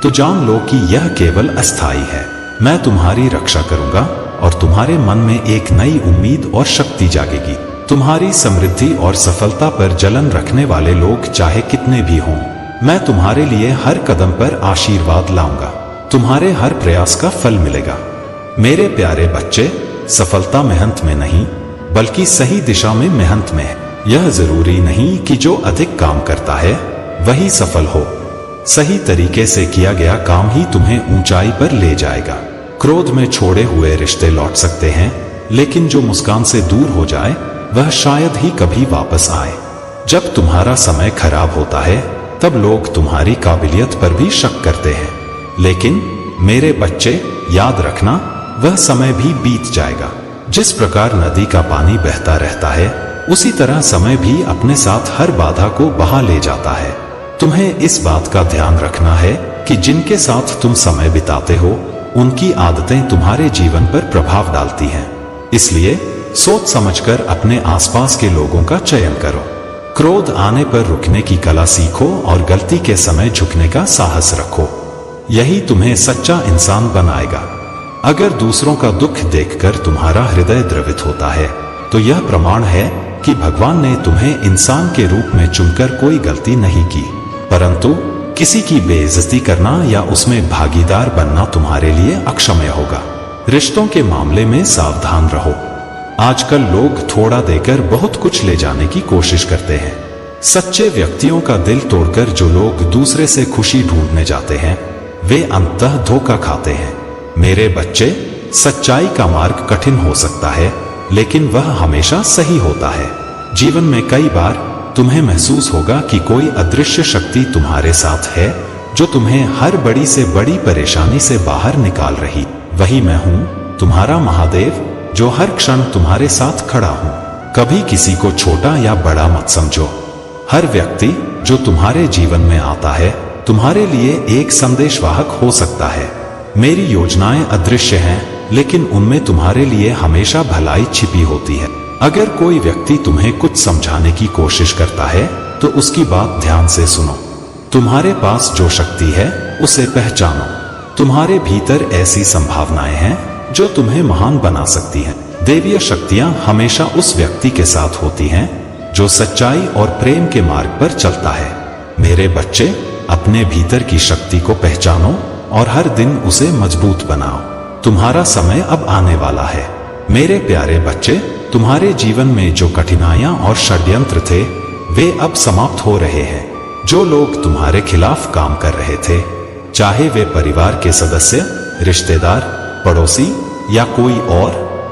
Speaker 1: तो जान लो कि यह केवल अस्थायी है। मैं तुम्हारी रक्षा करूंगा और तुम्हारे मन में एक नई उम्मीद और शक्ति जागेगी। तुम्हारी समृद्धि और सफलता पर जलन रखने वाले लोग चाहे कितने भी हों, मैं तुम्हारे लिए हर कदम पर आशीर्वाद लाऊंगा। तुम्हारे हर प्रयास का फल मिलेगा। मेरे प्यारे बच्चे, सफलता मेहनत में नहीं बल्कि सही दिशा में मेहनत में है। यह जरूरी नहीं कि जो अधिक काम करता है वही सफल हो। सही तरीके से किया गया काम ही तुम्हें ऊंचाई पर ले जाएगा। क्रोध में छोड़े हुए रिश्ते लौट सकते हैं, लेकिन जो मुस्कान से दूर हो जाए वह शायद ही कभी वापस आए। जब तुम्हारा समय खराब होता है तब लोग तुम्हारी काबिलियत पर भी शक करते हैं, लेकिन मेरे बच्चे याद रखना, वह समय भी बीत जाएगा। जिस प्रकार नदी का पानी बहता रहता है, उसी तरह समय भी अपने साथ हर बाधा को बहा ले जाता है। तुम्हें इस बात का ध्यान रखना है कि जिनके साथ तुम समय बिताते हो उनकी आदतें तुम्हारे जीवन पर प्रभाव डालती हैं। इसलिए सोच समझकर अपने आसपास के लोगों का चयन करो। क्रोध आने पर रुकने की कला सीखो और गलती के समय झुकने का साहस रखो। यही तुम्हें सच्चा इंसान बनाएगा। अगर दूसरों का दुख देखकर तुम्हारा हृदय द्रवित होता है तो यह प्रमाण है कि भगवान ने तुम्हें इंसान के रूप में चुनकर कोई गलती नहीं की, परंतु किसी की बेइज्जती करना या उसमें भागीदार बनना तुम्हारे लिए अक्षम्य होगा। रिश्तों के मामले में सावधान रहो। आजकल लोग थोड़ा देकर बहुत कुछ ले जाने की कोशिश करते हैं। सच्चे व्यक्तियों का दिल तोड़कर जो लोग दूसरे से खुशी ढूंढने जाते हैं वे अंततः धोखा खाते हैं। मेरे बच्चे, सच्चाई का मार्ग कठिन हो सकता है, लेकिन वह हमेशा सही होता है। जीवन में कई बार तुम्हें महसूस होगा कि कोई अदृश्य शक्ति तुम्हारे साथ है जो तुम्हें हर बड़ी से बड़ी परेशानी से बाहर निकाल रही। वही मैं हूं, तुम्हारा महादेव, जो हर क्षण तुम्हारे साथ खड़ा हूं। कभी किसी को छोटा या बड़ा मत समझो। हर व्यक्ति जो तुम्हारे जीवन में आता है तुम्हारे लिए एक संदेशवाहक हो सकता है। मेरी योजनाएं अदृश्य हैं, लेकिन उनमें तुम्हारे लिए हमेशा भलाई छिपी होती है। अगर कोई व्यक्ति तुम्हें कुछ समझाने की कोशिश करता है तो उसकी बात ध्यान से सुनो। तुम्हारे पास जो शक्ति है उसे पहचानो। तुम्हारे भीतर ऐसी संभावनाएं हैं जो तुम्हें महान बना सकती हैं। दैवीय शक्तियां हमेशा उस व्यक्ति के साथ होती हैं जो सच्चाई और प्रेम के मार्ग पर चलता है। मेरे बच्चे, अपने भीतर की शक्ति को पहचानो और हर दिन उसे मजबूत बनाओ। तुम्हारा समय अब आने वाला है। मेरे प्यारे बच्चे, तुम्हारे जीवन में जो कठिनाइयां और षड्यंत्र थे वे अब समाप्त हो रहे हैं। जो लोग तुम्हारे खिलाफ काम कर रहे थे, चाहे वे परिवार के सदस्य, रिश्तेदार, पड़ोसी या कोई और,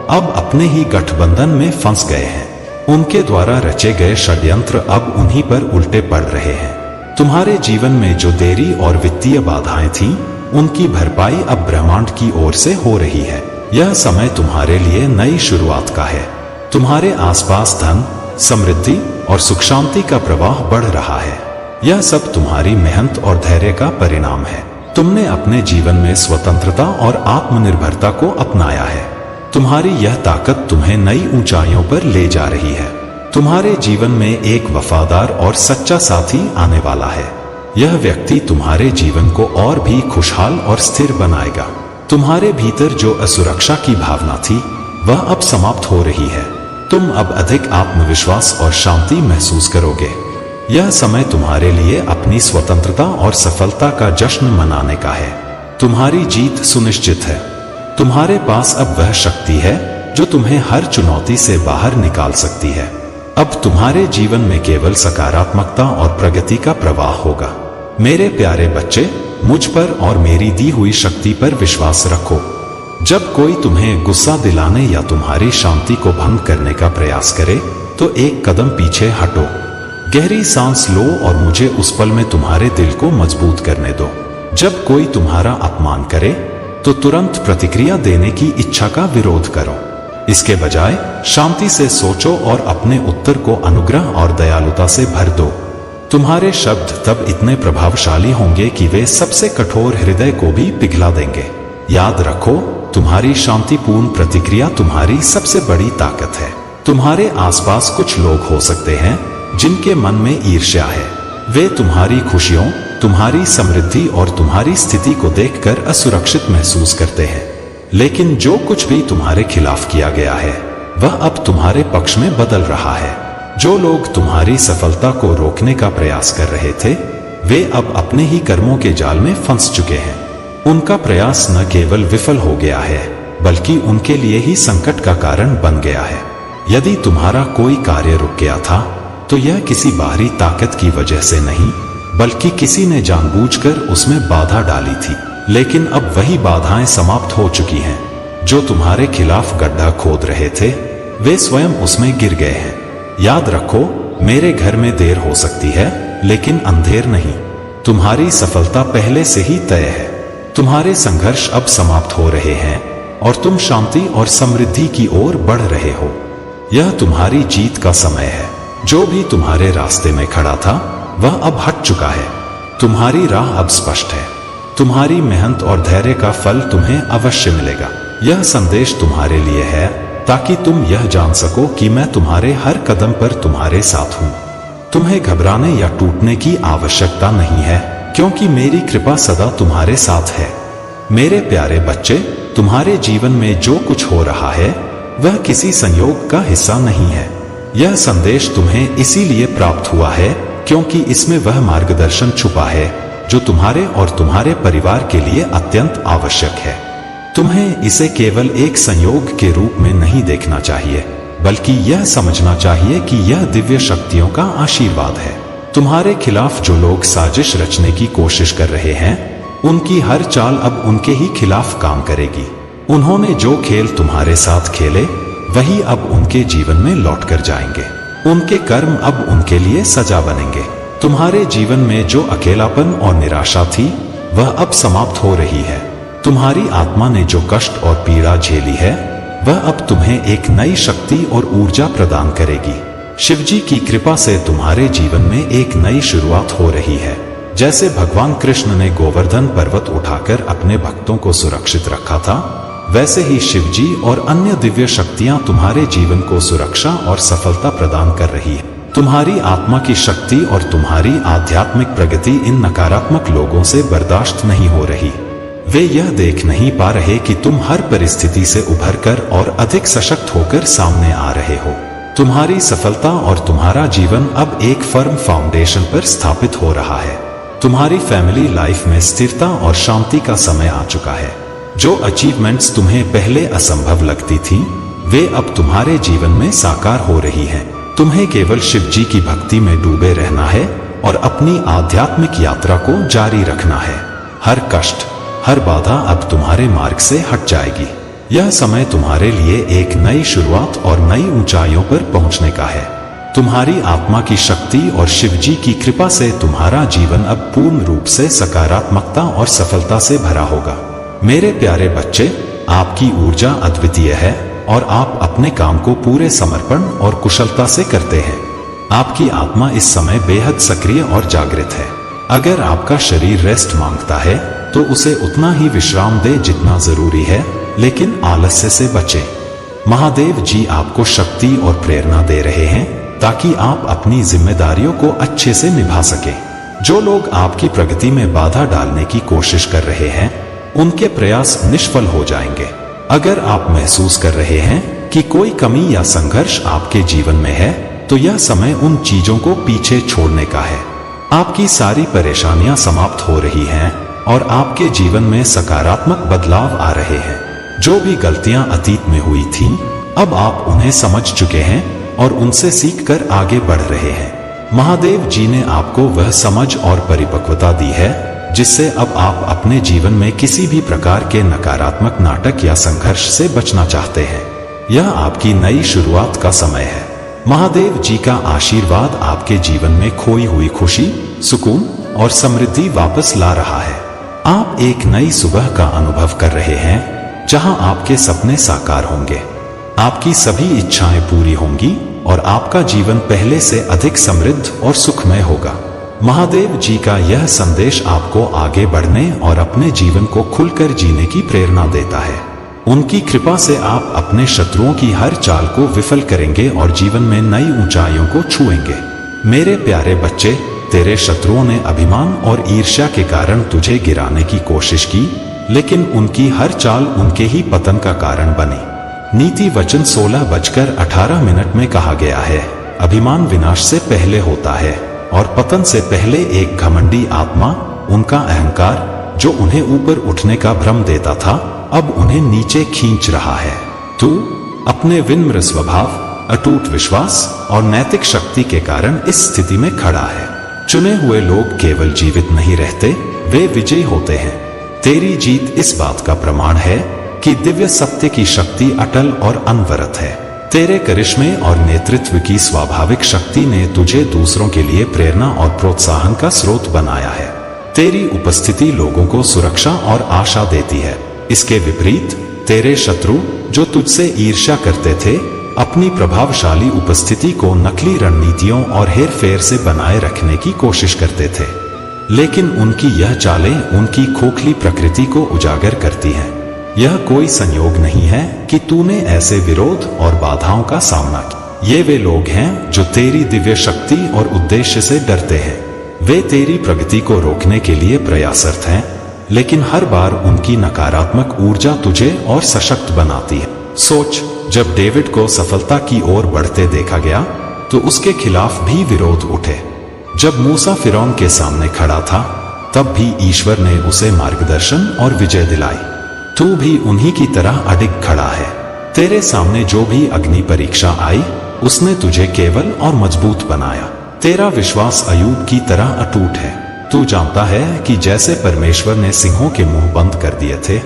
Speaker 1: अब अपने ही गठबंधन में फंस गए हैं। उनके द्वारा रचे गए षड्यंत्र अब उन्हीं पर उल्टे पड़ रहे हैं। तुम्हारे जीवन में जो देरी और वित्तीय बाधाएं थीं, उनकी भरपाई अब ब्रह्मांड की ओर से हो रही है। यह समय तुम्हारे लिए नई शुरुआत का है। तुम्हारे आसपास धन, समृद्धि और सुख शांति का प्रवाह बढ़ रहा है। यह सब तुम्हारी मेहनत और धैर्य का परिणाम है। तुमने अपने जीवन में स्वतंत्रता और आत्मनिर्भरता को अपनाया है। तुम्हारी यह ताकत तुम्हें नई ऊंचाइयों पर ले जा रही है। तुम्हारे जीवन में एक वफादार और सच्चा साथी आने वाला है। यह व्यक्ति तुम्हारे जीवन को और भी खुशहाल और स्थिर बनाएगा। तुम्हारे भीतर जो असुरक्षा की भावना थी वह अब समाप्त हो रही है। तुम अब अधिक आत्मविश्वास और शांति महसूस करोगे। यह समय तुम्हारे लिए अपनी स्वतंत्रता और सफलता का जश्न मनाने का है। तुम्हारी जीत सुनिश्चित है। तुम्हारे पास अब वह शक्ति है जो तुम्हें हर चुनौती से बाहर निकाल सकती है। अब तुम्हारे जीवन में केवल सकारात्मकता और प्रगति का प्रवाह होगा। मेरे प्यारे बच्चे, मुझ पर और मेरी दी हुई शक्ति पर विश्वास रखो। जब कोई तुम्हें गुस्सा दिलाने या तुम्हारी शांति को भंग करने का प्रयास करे तो एक कदम पीछे हटो। गहरी सांस लो और मुझे उस पल में तुम्हारे दिल को मजबूत करने दो। जब कोई तुम्हारा अपमान करे तो तुरंत प्रतिक्रिया देने की इच्छा का विरोध करो। इसके बजाय शांति से सोचो और अपने उत्तर को अनुग्रह और दयालुता से भर दो। तुम्हारे शब्द तब इतने प्रभावशाली होंगे कि वे सबसे कठोर हृदय को भी पिघला देंगे। याद रखो, तुम्हारी शांतिपूर्ण प्रतिक्रिया तुम्हारी सबसे बड़ी ताकत है। तुम्हारे आसपास कुछ लोग हो सकते हैं जिनके मन में ईर्ष्या है। वे तुम्हारी खुशियों, तुम्हारी समृद्धि और तुम्हारी स्थिति को देखकर असुरक्षित महसूस करते हैं। लेकिन जो कुछ भी तुम्हारे खिलाफ किया गया है वह अब तुम्हारे पक्ष में बदल रहा है। जो लोग तुम्हारी सफलता को रोकने का प्रयास कर रहे थे, वे अब अपने ही कर्मों के जाल में फंस चुके हैं। उनका प्रयास न केवल विफल हो गया है, बल्कि उनके लिए ही संकट का कारण बन गया है। यदि तुम्हारा कोई कार्य रुक गया था, तो यह किसी बाहरी ताकत की वजह से नहीं, बल्कि किसी ने जानबूझकर उसमें बाधा डाली थी। लेकिन अब वही बाधाएं समाप्त हो चुकी हैं। जो तुम्हारे खिलाफ गड्ढा खोद रहे थे, वे स्वयं उसमें गिर गए हैं। याद रखो, मेरे घर में देर हो सकती है, लेकिन अंधेर नहीं। तुम्हारी सफलता पहले से ही तय है। तुम्हारे संघर्ष अब समाप्त हो रहे हैं और तुम शांति और समृद्धि की ओर बढ़ रहे हो। यह तुम्हारी जीत का समय है। जो भी तुम्हारे रास्ते में खड़ा था, वह अब हट चुका है। तुम्हारी राह अब स्पष्ट है। तुम्हारी मेहनत और धैर्य का फल तुम्हें अवश्य मिलेगा। यह संदेश तुम्हारे लिए है, ताकि तुम यह जान सको कि मैं तुम्हारे हर कदम पर तुम्हारे साथ हूँ। तुम्हें घबराने या टूटने की आवश्यकता नहीं है, क्योंकि मेरी कृपा सदा तुम्हारे साथ है। मेरे प्यारे बच्चे, तुम्हारे जीवन में जो कुछ हो रहा है, वह किसी संयोग का हिस्सा नहीं है। यह संदेश तुम्हें इसीलिए प्राप्त हुआ है, क्योंकि इसमें वह मार्गदर्शन छुपा है जो तुम्हारे और तुम्हारे परिवार के लिए अत्यंत आवश्यक है। तुम्हें इसे केवल एक संयोग के रूप में नहीं देखना चाहिए, बल्कि यह समझना चाहिए कि यह दिव्य शक्तियों का आशीर्वाद है। तुम्हारे खिलाफ जो लोग साजिश रचने की कोशिश कर रहे हैं, उनकी हर चाल अब उनके ही खिलाफ काम करेगी। उन्होंने जो खेल तुम्हारे साथ खेले, वही अब उनके जीवन में लौट कर जाएंगे। उनके कर्म अब उनके लिए सजा बनेंगे। तुम्हारे जीवन में जो अकेलापन और निराशा थी, वह अब समाप्त हो रही है। तुम्हारी आत्मा ने जो कष्ट और पीड़ा झेली है, वह अब तुम्हें एक नई शक्ति और ऊर्जा प्रदान करेगी। शिवजी की कृपा से तुम्हारे जीवन में एक नई शुरुआत हो रही है। जैसे भगवान कृष्ण ने गोवर्धन पर्वत उठाकर अपने भक्तों को सुरक्षित रखा था, वैसे ही शिवजी और अन्य दिव्य शक्तियां तुम्हारे जीवन को सुरक्षा और सफलता प्रदान कर रही है। तुम्हारी आत्मा की शक्ति और तुम्हारी आध्यात्मिक प्रगति इन नकारात्मक लोगों से बर्दाश्त नहीं हो रही। वे यह देख नहीं पा रहे कि तुम हर परिस्थिति से उभरकर और अधिक सशक्त होकर सामने आ रहे हो। तुम्हारी सफलता और तुम्हारा जीवन अब एक फर्म फाउंडेशन पर स्थापित हो रहा है। तुम्हारी फैमिली लाइफ में स्थिरता और शांति का समय आ चुका है। जो अचीवमेंट्स तुम्हें पहले असंभव लगती थी, वे अब तुम्हारे जीवन में साकार हो रही हैं। तुम्हें केवल शिव जी की भक्ति में डूबे रहना है और अपनी आध्यात्मिक यात्रा को जारी रखना है। हर कष्ट, हर बाधा अब तुम्हारे मार्ग से हट जाएगी। यह समय तुम्हारे लिए एक नई शुरुआत और नई ऊंचाइयों पर पहुंचने का है। तुम्हारी आत्मा की शक्ति और शिव जी की कृपा से तुम्हारा जीवन अब पूर्ण रूप से सकारात्मकता और सफलता से भरा होगा। मेरे प्यारे बच्चे, आपकी ऊर्जा अद्वितीय है और आप अपने काम को पूरे समर्पण और कुशलता से करते हैं। आपकी आत्मा इस समय बेहद सक्रिय और जागृत है। अगर आपका शरीर रेस्ट मांगता है, तो उसे उतना ही विश्राम दे जितना जरूरी है, लेकिन आलस्य से बचें। महादेव जी आपको शक्ति और प्रेरणा दे रहे हैं, ताकि आप अपनी जिम्मेदारियों को अच्छे से निभा सकें। जो लोग आपकी प्रगति में बाधा डालने की कोशिश कर रहे हैं, उनके प्रयास निष्फल हो जाएंगे। अगर आप महसूस कर रहे हैं कि कोई कमी या संघर्ष आपके जीवन में है, तो यह समय उन चीजों को पीछे छोड़ने का है। आपकी सारी परेशानियां समाप्त हो रही हैं और आपके जीवन में सकारात्मक बदलाव आ रहे हैं। जो भी गलतियां अतीत में हुई थीं, अब आप उन्हें समझ चुके हैं और उनसे सीखकर आगे बढ़ रहे हैं। महादेव जी ने आपको वह समझ और परिपक्वता दी है, जिससे अब आप अपने जीवन में किसी भी प्रकार के नकारात्मक नाटक या संघर्ष से बचना चाहते हैं। यह आपकी नई शुरुआत का समय है। महादेव जी का आशीर्वाद आपके जीवन में खोई हुई खुशी, सुकून और समृद्धि वापस ला रहा है। आप एक नई सुबह का अनुभव कर रहे हैं, जहां आपके सपने साकार होंगे, आपकी सभी इच्छाएं पूरी होंगी और आपका जीवन पहले से अधिक समृद्ध और सुखमय होगा। महादेव जी का यह संदेश आपको आगे बढ़ने और अपने जीवन को खुलकर जीने की प्रेरणा देता है। उनकी कृपा से आप अपने शत्रुओं की हर चाल को विफल करेंगे और जीवन में नई ऊंचाइयों को छुएंगे। मेरे प्यारे बच्चे, तेरे शत्रुओं ने अभिमान और ईर्ष्या के कारण तुझे गिराने की कोशिश की, लेकिन उनकी हर चाल उनके ही पतन का कारण बनी। नीति वचन 16:18 में कहा गया है, अभिमान विनाश से पहले होता है और पतन से पहले एक घमंडी आत्मा, उनका अहंकार जो उन्हें ऊपर उठने का भ्रम देता था, अब उन्हें नीचे खींच रहा है। तू अपने विनम्र स्वभाव, अटूट विश्वास और नैतिक शक्ति के कारण इस स्थिति में खड़ा है। चुने हुए लोग केवल जीवित नहीं रहते, वे विजयी होते हैं। तेरी जीत इस बात का प्रमाण है कि दिव्य सत्य की शक्ति अटल और अनवरत है। तेरे करिश्मे और नेतृत्व की स्वाभाविक शक्ति ने तुझे दूसरों के लिए प्रेरणा और प्रोत्साहन का स्रोत बनाया है। तेरी उपस्थिति लोगों को सुरक्षा और आशा देती है। इसके विपरीत तेरे शत्रु, जो तुझसे ईर्ष्या करते थे, अपनी प्रभावशाली उपस्थिति को नकली रणनीतियों और हेरफेर से बनाए रखने की कोशिश करते थे। लेकिन उनकी यह चालें उनकी खोखली प्रकृति को उजागर करती हैं। यह कोई संयोग नहीं है कि तूने ऐसे विरोध और बाधाओं का सामना किया। ये वे लोग हैं जो तेरी दिव्य शक्ति और उद्देश्य से डरते हैं। वे तेरी प्रगति को रोकने के लिए प्रयासरत हैं, लेकिन हर बार उनकी नकारात्मक ऊर्जा तुझे और सशक्त बनाती है। सोच, जब डेविड को सफलता की ओर बढ़ते देखा गया तो उसके खिलाफ भी विरोध उठे। जब मूसा फिरौन के सामने खड़ा था, तब भी ईश्वर ने उसे मार्गदर्शन और विजय दिलाई। तू भी उन्हीं की तरह अडिग खड़ा है। तेरे सामने जो भी अग्नि परीक्षा आई, उसने तुझे केवल और मजबूत बनाया। तेरा विश्वास अयूब की तरह अटूट है। तू जानता है कि जैसे परमेश्वर ने सिंहों के मुंह बंद कर दिए थे,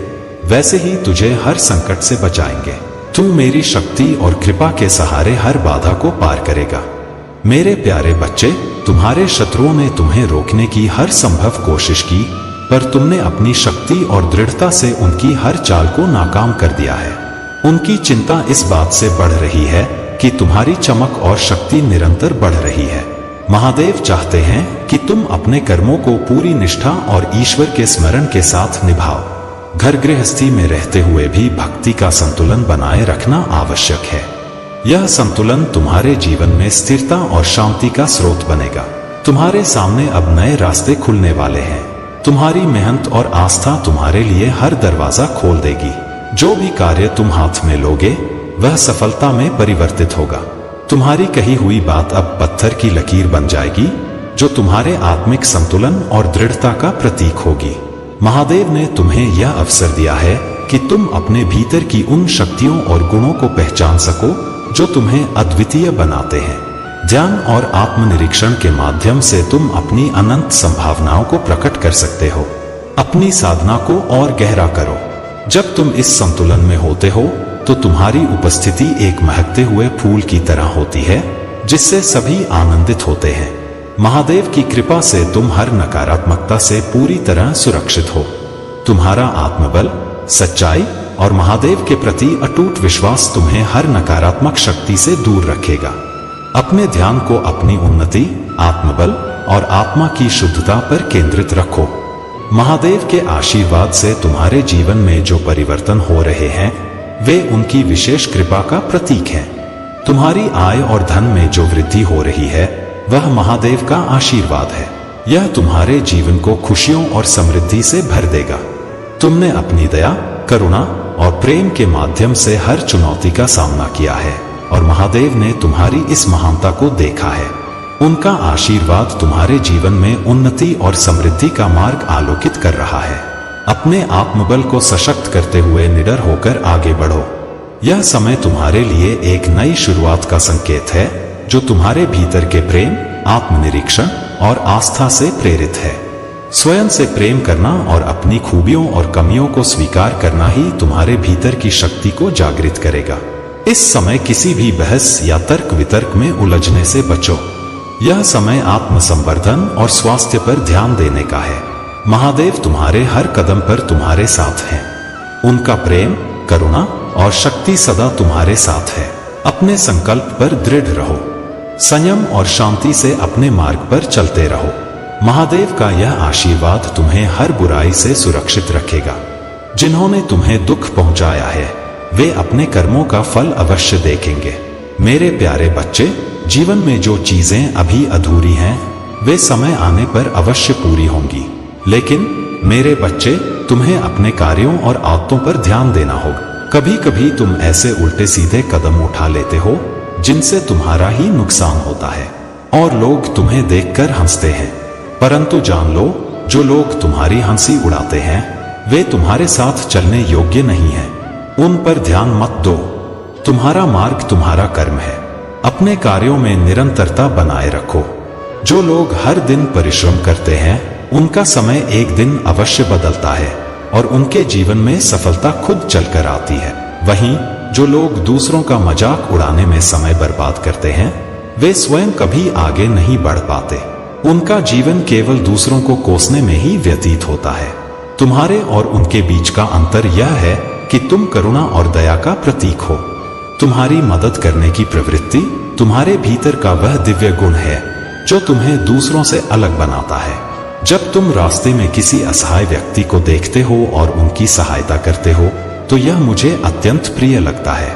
Speaker 1: वैसे ही तुझे हर संकट से बचाएंगे। तू मेरी शक्ति और कृपा के सहारे हर बाधा को पार करेगा। मेरे प्यारे बच्चे, तुम्हारे शत्रुओं ने तुम्हें रोकने की हर संभव कोशिश की, पर तुमने अपनी शक्ति और दृढ़ता से उनकी हर चाल को नाकाम कर दिया है। उनकी चिंता इस बात से बढ़ रही है कि तुम्हारी चमक और शक्ति निरंतर बढ़ रही है। महादेव चाहते हैं कि तुम अपने कर्मों को पूरी निष्ठा और ईश्वर के स्मरण के साथ निभाओ। घर गृहस्थी में रहते हुए भी भक्ति का संतुलन बनाए रखना आवश्यक है। यह संतुलन तुम्हारे जीवन में स्थिरता और शांति का स्रोत बनेगा। तुम्हारे सामने अब नए रास्ते खुलने वाले हैं। तुम्हारी मेहनत और आस्था तुम्हारे लिए हर दरवाजा खोल देगी। जो भी कार्य तुम हाथ में लोगे, वह सफलता में परिवर्तित होगा। तुम्हारी कही हुई बात अब पत्थर की लकीर बन जाएगी, जो तुम्हारे आत्मिक संतुलन और दृढ़ता का प्रतीक होगी। महादेव ने तुम्हें यह अवसर दिया है कि तुम अपने भीतर की उन शक्तियों और गुणों को पहचान सको जो तुम्हें अद्वितीय बनाते हैं। ध्यान और आत्मनिरीक्षण के माध्यम से तुम अपनी अनंत संभावनाओं को प्रकट कर सकते हो। अपनी साधना को और गहरा करो। जब तुम इस संतुलन में होते हो तो तुम्हारी उपस्थिति एक महकते हुए फूल की तरह होती है, जिससे सभी आनंदित होते हैं। महादेव की कृपा से तुम हर नकारात्मकता से पूरी तरह सुरक्षित हो। तुम्हारा आत्मबल, सच्चाई और महादेव के प्रति अटूट विश्वास तुम्हें हर नकारात्मक शक्ति से दूर रखेगा। अपने ध्यान को अपनी उन्नति, आत्मबल और आत्मा की शुद्धता पर केंद्रित रखो। महादेव के आशीर्वाद से तुम्हारे जीवन में जो परिवर्तन हो रहे हैं, वे उनकी विशेष कृपा का प्रतीक हैं। तुम्हारी आय और धन में जो वृद्धि हो रही है, वह महादेव का आशीर्वाद है। यह तुम्हारे जीवन को खुशियों और समृद्धि से भर देगा। तुमने अपनी दया, करुणा और प्रेम के माध्यम से हर चुनौती का सामना किया है और महादेव ने तुम्हारी इस महानता को देखा है। उनका आशीर्वाद तुम्हारे जीवन में उन्नति और समृद्धि का मार्ग आलोकित कर रहा है। अपने आत्मबल को सशक्त करते हुए निडर होकर आगे बढ़ो। यह समय तुम्हारे लिए एक नई शुरुआत का संकेत है, जो तुम्हारे भीतर के प्रेम, आत्मनिरीक्षण और आस्था से प्रेरित है। स्वयं से प्रेम करना और अपनी खूबियों और कमियों को स्वीकार करना ही तुम्हारे भीतर की शक्ति को जागृत करेगा। इस समय किसी भी बहस या तर्क वितर्क में उलझने से बचो। यह समय आत्मसंवर्धन और स्वास्थ्य पर ध्यान देने का है। महादेव तुम्हारे हर कदम पर तुम्हारे साथ हैं। उनका प्रेम, करुणा और शक्ति सदा तुम्हारे साथ है। अपने संकल्प पर दृढ़ रहो। संयम और शांति से अपने मार्ग पर चलते रहो। महादेव का यह आशीर्वाद तुम्हें हर बुराई से सुरक्षित रखेगा। जिन्होंने तुम्हें दुख पहुंचाया है, वे अपने कर्मों का फल अवश्य देखेंगे। मेरे प्यारे बच्चे, जीवन में जो चीजें अभी अधूरी हैं, वे समय आने पर अवश्य पूरी होंगी। लेकिन मेरे बच्चे, तुम्हें अपने कार्यों और आदतों पर ध्यान देना होगा। कभी कभी तुम ऐसे उल्टे सीधे कदम उठा लेते हो जिनसे तुम्हारा ही नुकसान होता है और लोग तुम्हें देखकर हंसते हैं। परंतु जान लो, जो लोग तुम्हारी हंसी उड़ाते हैं वे तुम्हारे साथ चलने योग्य नहीं है। उन पर ध्यान मत दो। तुम्हारा मार्ग तुम्हारा कर्म है। अपने कार्यों में निरंतरता बनाए रखो। जो लोग हर दिन परिश्रम करते हैं उनका समय एक दिन अवश्य बदलता है और उनके जीवन में सफलता खुद चलकर आती है। वहीं जो लोग दूसरों का मजाक उड़ाने में समय बर्बाद करते हैं वे स्वयं कभी आगे नहीं बढ़ पाते। उनका जीवन केवल दूसरों को कोसने में ही व्यतीत होता है। तुम्हारे और उनके बीच का अंतर यह है कि तुम करुणा और दया का प्रतीक हो। तुम्हारी मदद करने की प्रवृत्ति तुम्हारे भीतर का वह दिव्य गुण है जो तुम्हें दूसरों से अलग बनाता है। जब तुम रास्ते में किसी असहाय व्यक्ति को देखते हो और उनकी सहायता करते हो तो यह मुझे अत्यंत प्रिय लगता है।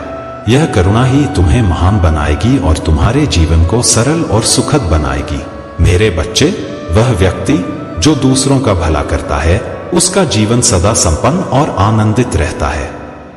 Speaker 1: यह करुणा ही तुम्हें महान बनाएगी और तुम्हारे जीवन को सरल और सुखद बनाएगी। मेरे बच्चे, वह व्यक्ति जो दूसरों का भला करता है उसका जीवन सदा संपन्न और आनंदित रहता है।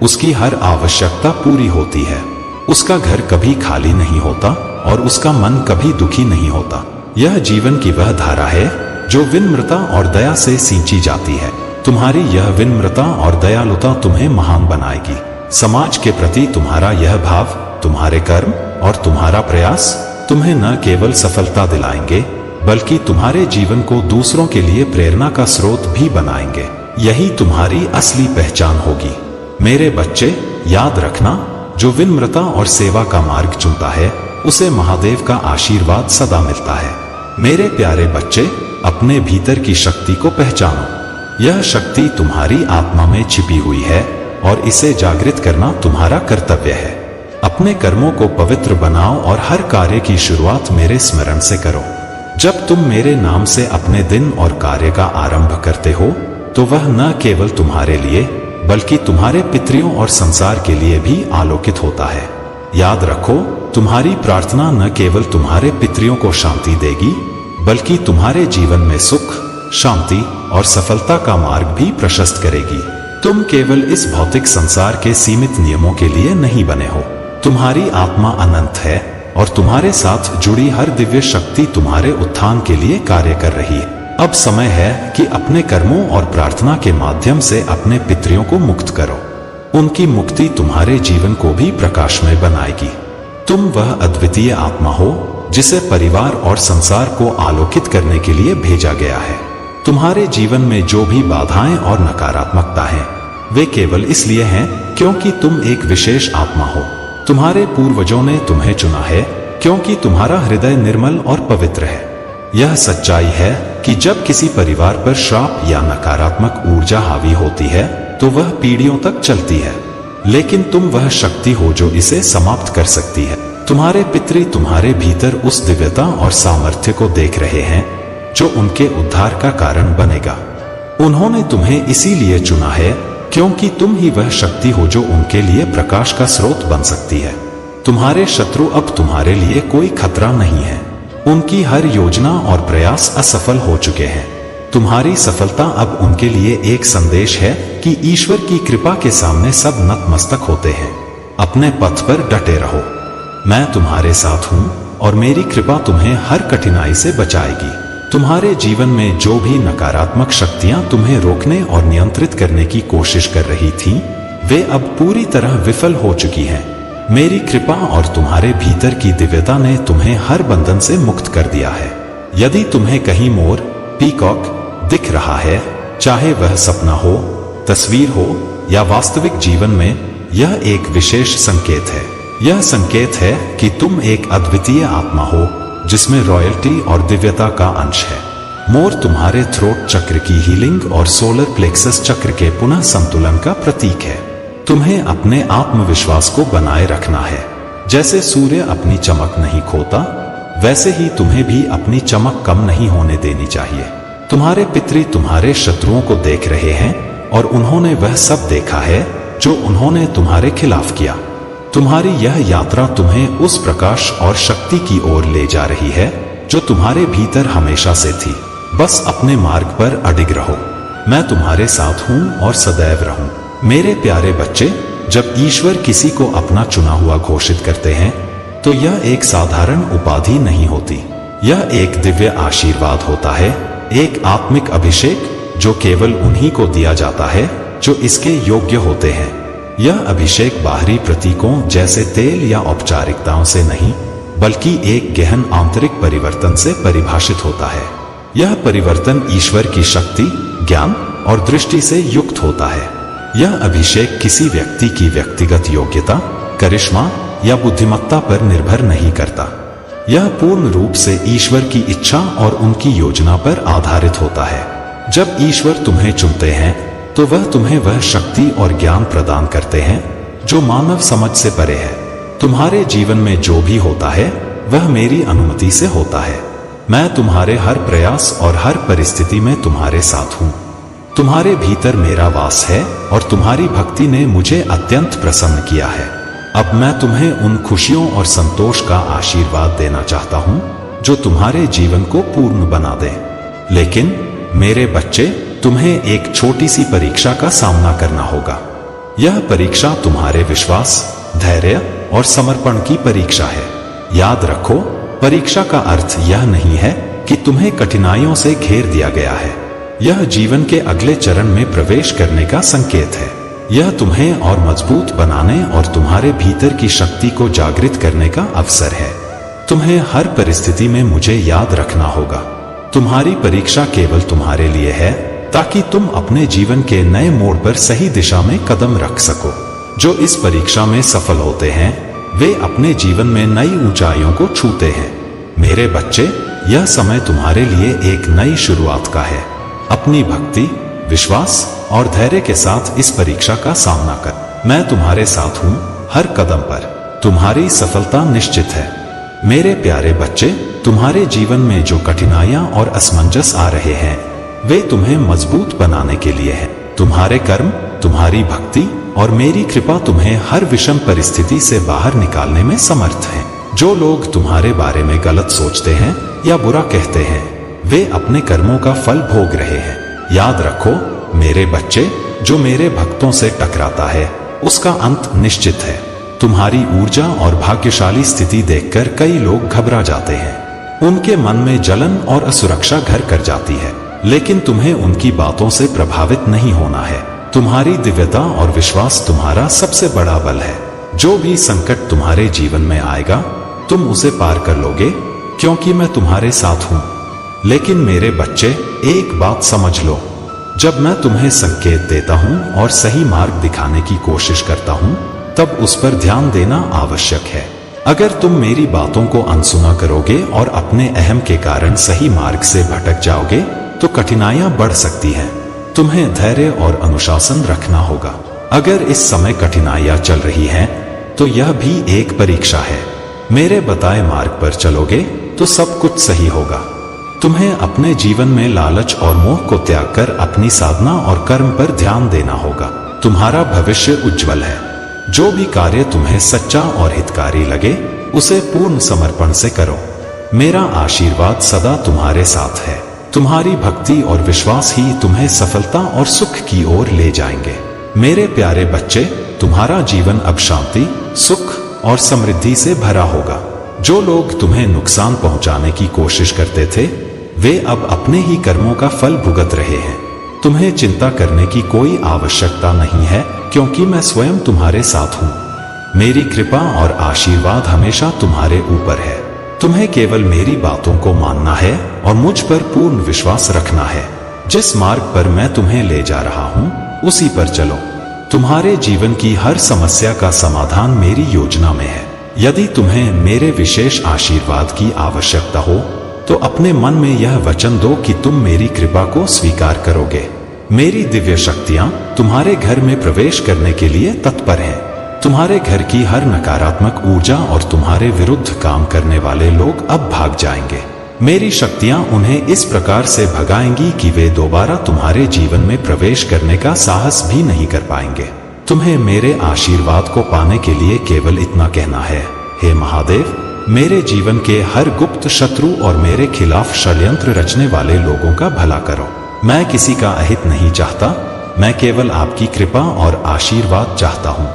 Speaker 1: उसकी हर आवश्यकता पूरी होती है। उसका घर कभी खाली नहीं होता और उसका मन कभी दुखी नहीं होता। यह जीवन की वह धारा है जो विनम्रता और दया से सींची जाती है। तुम्हारी यह विनम्रता और दयालुता तुम्हें महान बनाएगी। समाज के प्रति तुम्हारा यह भाव, तुम्हारे कर्म और तुम्हारा प्रयास तुम्हें न केवल सफलता दिलाएंगे बल्कि तुम्हारे जीवन को दूसरों के लिए प्रेरणा का स्रोत भी बनाएंगे। यही तुम्हारी असली पहचान होगी। मेरे बच्चे, याद रखना, जो विनम्रता और सेवा का मार्ग चुनता है उसे महादेव का आशीर्वाद सदा मिलता है। मेरे प्यारे बच्चे, अपने भीतर की शक्ति को पहचानो। यह शक्ति तुम्हारी आत्मा में छिपी हुई है और इसे जागृत करना तुम्हारा कर्तव्य है। अपने कर्मों को पवित्र बनाओ और हर कार्य की शुरुआत मेरे स्मरण से करो। जब तुम मेरे नाम से अपने दिन और कार्य का आरंभ करते हो तो वह न केवल तुम्हारे लिए बल्कि तुम्हारे पितरियों और संसार के लिए भी आलोकित होता है। याद रखो, तुम्हारी प्रार्थना न केवल तुम्हारे पितरियों को शांति देगी बल्कि तुम्हारे जीवन में सुख, शांति और सफलता का मार्ग भी प्रशस्त करेगी। तुम केवल इस भौतिक संसार के सीमित नियमों के लिए नहीं बने हो। तुम्हारी आत्मा अनंत है और तुम्हारे साथ जुड़ी हर दिव्य शक्ति तुम्हारे उत्थान के लिए कार्य कर रही है। अब समय है कि अपने कर्मों और प्रार्थना के माध्यम से अपने पितरियों को मुक्त करो। उनकी मुक्ति तुम्हारे जीवन को भी प्रकाशमय बनाएगी। तुम वह अद्वितीय आत्मा हो जिसे परिवार और संसार को आलोकित करने के लिए भेजा गया है। तुम्हारे जीवन में जो भी बाधाएं और नकारात्मकता है वे केवल इसलिए हैं क्योंकि तुम एक विशेष आत्मा हो। तुम्हारे पूर्वजों ने तुम्हें चुना है क्योंकि तुम्हारा हृदय निर्मल और पवित्र है। यह सच्चाई है कि जब किसी परिवार पर श्राप या नकारात्मक ऊर्जा हावी होती है तो वह पीढ़ियों तक चलती है, लेकिन तुम वह शक्ति हो जो इसे समाप्त कर सकती है। तुम्हारे पितरी तुम्हारे भीतर उस दिव्यता और सामर्थ्य को देख रहे हैं जो उनके उद्धार का कारण बनेगा। उन्होंने तुम्हें इसीलिए चुना है क्योंकि तुम ही वह शक्ति हो जो उनके लिए प्रकाश का स्रोत बन सकती है। तुम्हारे शत्रु अब तुम्हारे लिए कोई खतरा नहीं है। उनकी हर योजना और प्रयास असफल हो चुके हैं। तुम्हारी सफलता अब उनके लिए एक संदेश है कि ईश्वर की कृपा के सामने सब नतमस्तक होते हैं। अपने पथ पर डटे रहो। मैं तुम्हारे साथ हूं और मेरी कृपा तुम्हें हर कठिनाई से बचाएगी। तुम्हारे जीवन में जो भी नकारात्मक शक्तियां तुम्हें रोकने और नियंत्रित करने की कोशिश कर रही थीं, वे अब पूरी तरह विफल हो चुकी हैं। मेरी कृपा और तुम्हारे भीतर की दिव्यता ने तुम्हें हर बंधन से मुक्त कर दिया है। यदि तुम्हें कहीं मोर, पीकॉक दिख रहा है, चाहे वह सपना हो, तस्वीर हो या वास्तविक जीवन में, यह एक विशेष संकेत है। यह संकेत है कि तुम एक अद्वितीय आत्मा हो जिसमें रॉयल्टी और दिव्यता का अंश है। मोर तुम्हारे थ्रोट चक्र की हीलिंग और सोलर प्लेक्सस चक्र के पुनः संतुलन का प्रतीक है। तुम्हें अपने आत्मविश्वास को बनाए रखना है। जैसे सूर्य अपनी चमक नहीं खोता, वैसे ही तुम्हें भी अपनी चमक कम नहीं होने देनी चाहिए। तुम्हारे पितरी तुम्हारे शत्रुओं को देख रहे हैं और उन्होंने वह सब देखा है जो उन्होंने तुम्हारे खिलाफ किया। तुम्हारी यह यात्रा तुम्हें उस प्रकाश और शक्ति की ओर ले जा रही है जो तुम्हारे भीतर हमेशा से थी। बस अपने मार्ग पर अडिग रहो। मैं तुम्हारे साथ हूं और सदैव रहूं। मेरे प्यारे बच्चे, जब ईश्वर किसी को अपना चुना हुआ घोषित करते हैं तो यह एक साधारण उपाधि नहीं होती, यह एक दिव्य आशीर्वाद होता है, एक आत्मिक अभिषेक जो केवल उन्हीं को दिया जाता है जो इसके योग्य होते हैं। यह अभिषेक बाहरी प्रतीकों जैसे तेल या औपचारिकताओं से नहीं, बल्कि एक गहन आंतरिक परिवर्तन से परिभाषित होता है। यह परिवर्तन ईश्वर की शक्ति, ज्ञान और दृष्टि से युक्त होता है। यह अभिषेक किसी व्यक्ति की व्यक्तिगत योग्यता, करिश्मा या बुद्धिमत्ता पर निर्भर नहीं करता। यह पूर्ण रूप से ईश्वर की इच्छा और उनकी योजना पर आधारित होता है। जब ईश्वर तुम्हें चुनते हैं तो वह तुम्हें वह शक्ति और ज्ञान प्रदान करते हैं जो मानव समझ से परे है। तुम्हारे जीवन में जो भी होता है वह मेरी अनुमति से होता है। मैं तुम्हारे हर प्रयास और हर परिस्थिति में तुम्हारे साथ हूँ। तुम्हारे भीतर मेरा वास है और तुम्हारी भक्ति ने मुझे अत्यंत प्रसन्न किया है। अब मैं तुम्हें उन खुशियों और संतोष का आशीर्वाद देना चाहता हूँ जो तुम्हारे जीवन को पूर्ण बना दे। लेकिन मेरे बच्चे, तुम्हें एक छोटी सी परीक्षा का सामना करना होगा। यह परीक्षा तुम्हारे विश्वास, धैर्य और समर्पण की परीक्षा है। याद रखो, परीक्षा का अर्थ यह नहीं है कि तुम्हें कठिनाइयों से घेर दिया गया है। यह जीवन के अगले चरण में प्रवेश करने का संकेत है। यह तुम्हें और मजबूत बनाने और तुम्हारे भीतर की शक्ति को जागृत करने का अवसर है। तुम्हें हर परिस्थिति में मुझे याद रखना होगा। तुम्हारी परीक्षा केवल तुम्हारे लिए है ताकि तुम अपने जीवन के नए मोड़ पर सही दिशा में कदम रख सको। जो इस परीक्षा में सफल होते हैं वे अपने जीवन में नई ऊंचाइयों को छूते हैं। मेरे बच्चे, यह समय तुम्हारे लिए एक नई शुरुआत का है। अपनी भक्ति, विश्वास और धैर्य के साथ इस परीक्षा का सामना कर। मैं तुम्हारे साथ हूँ हर कदम पर। तुम्हारी सफलता निश्चित है। मेरे प्यारे बच्चे, तुम्हारे जीवन में जो कठिनाइयां और असमंजस आ रहे हैं वे तुम्हें मजबूत बनाने के लिए हैं। तुम्हारे कर्म, तुम्हारी भक्ति और मेरी कृपा तुम्हें हर विषम परिस्थिति से बाहर निकालने में समर्थ हैं। जो लोग तुम्हारे बारे में गलत सोचते हैं या बुरा कहते हैं वे अपने कर्मों का फल भोग रहे हैं। याद रखो मेरे बच्चे, जो मेरे भक्तों से टकराता है उसका अंत निश्चित है। तुम्हारी ऊर्जा और भाग्यशाली स्थिति देखकर कई लोग घबरा जाते हैं। उनके मन में जलन और असुरक्षा घर कर जाती है, लेकिन तुम्हें उनकी बातों से प्रभावित नहीं होना है। तुम्हारी दिव्यता और विश्वास तुम्हारा सबसे बड़ा बल है। जो भी संकट तुम्हारे जीवन में आएगा तुम उसे पार कर लोगे, क्योंकि मैं तुम्हारे साथ हूँ। लेकिन मेरे बच्चे, एक बात समझ लो, जब मैं तुम्हें संकेत देता हूँ और सही मार्ग दिखाने की कोशिश करता हूँ तब उस पर ध्यान देना आवश्यक है। अगर तुम मेरी बातों को अनसुना करोगे और अपने अहम के कारण सही मार्ग से भटक जाओगे तो कठिनाइयां बढ़ सकती हैं। तुम्हें धैर्य और अनुशासन रखना होगा। अगर इस समय कठिनाइयां चल रही हैं तो यह भी एक परीक्षा है। मेरे बताए मार्ग पर चलोगे तो सब कुछ सही होगा। तुम्हें अपने जीवन में लालच और मोह को त्याग कर अपनी साधना और कर्म पर ध्यान देना होगा। तुम्हारा भविष्य उज्जवल है। जो भी कार्य तुम्हें सच्चा और हितकारी लगे उसे पूर्ण समर्पण से करो। मेरा आशीर्वाद सदा तुम्हारे साथ है। तुम्हारी भक्ति और विश्वास ही तुम्हें सफलता और सुख की ओर ले जाएंगे। मेरे प्यारे बच्चे, तुम्हारा जीवन अब शांति, सुख और समृद्धि से भरा होगा। जो लोग तुम्हें नुकसान पहुंचाने की कोशिश करते थे वे अब अपने ही कर्मों का फल भुगत रहे हैं। तुम्हें चिंता करने की कोई आवश्यकता नहीं है, क्योंकि मैं स्वयं तुम्हारे साथ हूँ। मेरी कृपा और आशीर्वाद हमेशा तुम्हारे ऊपर है। तुम्हें केवल मेरी बातों को मानना है और मुझ पर पूर्ण विश्वास रखना है। जिस मार्ग पर मैं तुम्हें ले जा रहा हूँ उसी पर चलो। तुम्हारे जीवन की हर समस्या का समाधान मेरी योजना में है। यदि तुम्हें मेरे विशेष आशीर्वाद की आवश्यकता हो तो अपने मन में यह वचन दो कि तुम मेरी कृपा को स्वीकार करोगे। मेरी दिव्य शक्तियां तुम्हारे घर में प्रवेश करने के लिए तत्पर हैं। तुम्हारे घर की हर नकारात्मक ऊर्जा और तुम्हारे विरुद्ध काम करने वाले लोग अब भाग जाएंगे। मेरी शक्तियां उन्हें इस प्रकार से भगाएंगी कि वे दोबारा तुम्हारे जीवन में प्रवेश करने का साहस भी नहीं कर पाएंगे। तुम्हें मेरे आशीर्वाद को पाने के लिए केवल इतना कहना है, हे महादेव, मेरे जीवन के हर गुप्त शत्रु और मेरे खिलाफ षड्यंत्र रचने वाले लोगों का भला करो। मैं किसी का अहित नहीं चाहता, मैं केवल आपकी कृपा और आशीर्वाद चाहता हूँ।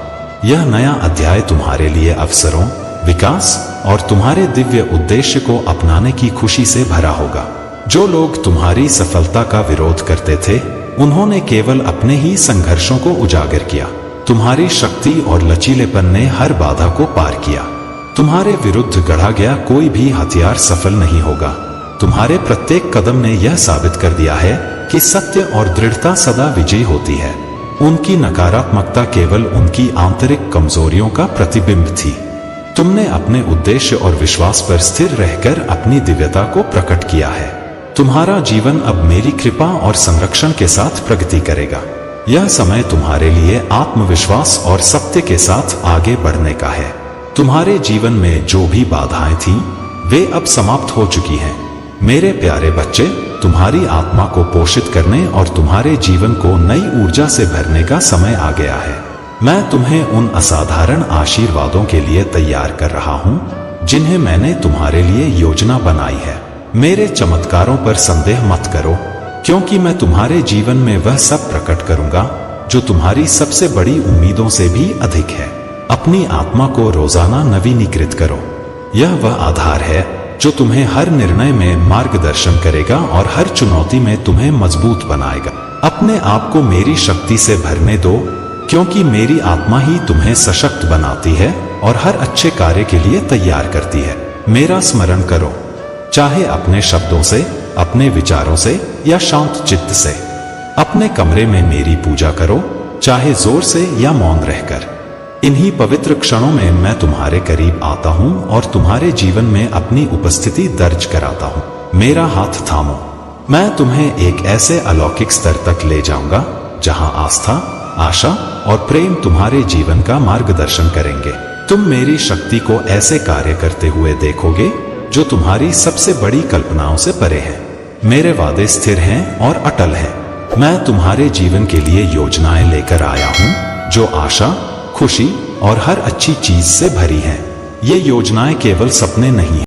Speaker 1: यह नया अध्याय तुम्हारे लिए अवसरों, विकास और तुम्हारे दिव्य उद्देश्य को अपनाने की खुशी से भरा होगा। जो लोग तुम्हारी सफलता का विरोध करते थे, उन्होंने केवल अपने ही संघर्षों को उजागर किया। तुम्हारी शक्ति और लचीलेपन ने हर बाधा को पार किया। तुम्हारे विरुद्ध गढ़ा गया कोई भी हथियार सफल नहीं होगा। तुम्हारे प्रत्येक कदम ने यह साबित कर दिया है कि सत्य और दृढ़ता सदा विजयी होती है। उनकी नकारात्मकता केवल उनकी आंतरिक कमजोरियों का प्रतिबिंब थी। तुमने अपने उद्देश्य और विश्वास पर स्थिर रहकर अपनी दिव्यता को प्रकट किया है। तुम्हारा जीवन अब मेरी कृपा और संरक्षण के साथ प्रगति करेगा। यह समय तुम्हारे लिए आत्मविश्वास और सत्य के साथ आगे बढ़ने का है। तुम्हारे जीवन में जो भी बाधाएं थीं, वे अब समाप्त हो चुकी हैं। मेरे प्यारे बच्चे, तुम्हारी आत्मा को पोषित करने और तुम्हारे जीवन को नई ऊर्जा से भरने का समय आ गया है। मैं तुम्हें उन असाधारण आशीर्वादों के लिए तैयार कर रहा हूं, जिन्हें मैंने तुम्हारे लिए योजना बनाई है। मेरे चमत्कारों पर संदेह मत करो, क्योंकि मैं तुम्हारे जीवन में वह सब प्रकट करूंगा जो तुम्हारी सबसे बड़ी उम्मीदों से भी अधिक है। अपनी आत्मा को रोजाना नवीनीकृत करो। यह वह आधार है जो तुम्हें हर निर्णय में मार्गदर्शन करेगा और हर चुनौती में तुम्हें मजबूत बनाएगा। अपने आप को मेरी शक्ति से भरने दो, क्योंकि मेरी आत्मा ही तुम्हें सशक्त बनाती है और हर अच्छे कार्य के लिए तैयार करती है। मेरा स्मरण करो, चाहे अपने शब्दों से, अपने विचारों से या शांत चित्त से। अपने कमरे में मेरी पूजा करो, चाहे जोर से या मौन रहकर। इन्हीं पवित्र क्षणों में मैं तुम्हारे करीब आता हूं और तुम्हारे जीवन में अपनी उपस्थिति दर्ज कराता हूं। मेरा हाथ थामो, मैं तुम्हें एक ऐसे अलौकिक स्तर तक ले जाऊंगा जहां आस्था, आशा और प्रेम तुम्हारे जीवन का मार्गदर्शन करेंगे। तुम मेरी शक्ति को ऐसे कार्य करते हुए देखोगे जो तुम्हारी सबसे बड़ी कल्पनाओं से परे है। मेरे वादे स्थिर हैं और अटल हैं। मैं तुम्हारे जीवन के लिए योजनाएं लेकर आया हूं जो आशा, खुशी और हर अच्छी चीज से भरी हैं। ये योजनाएं केवल सपने नहीं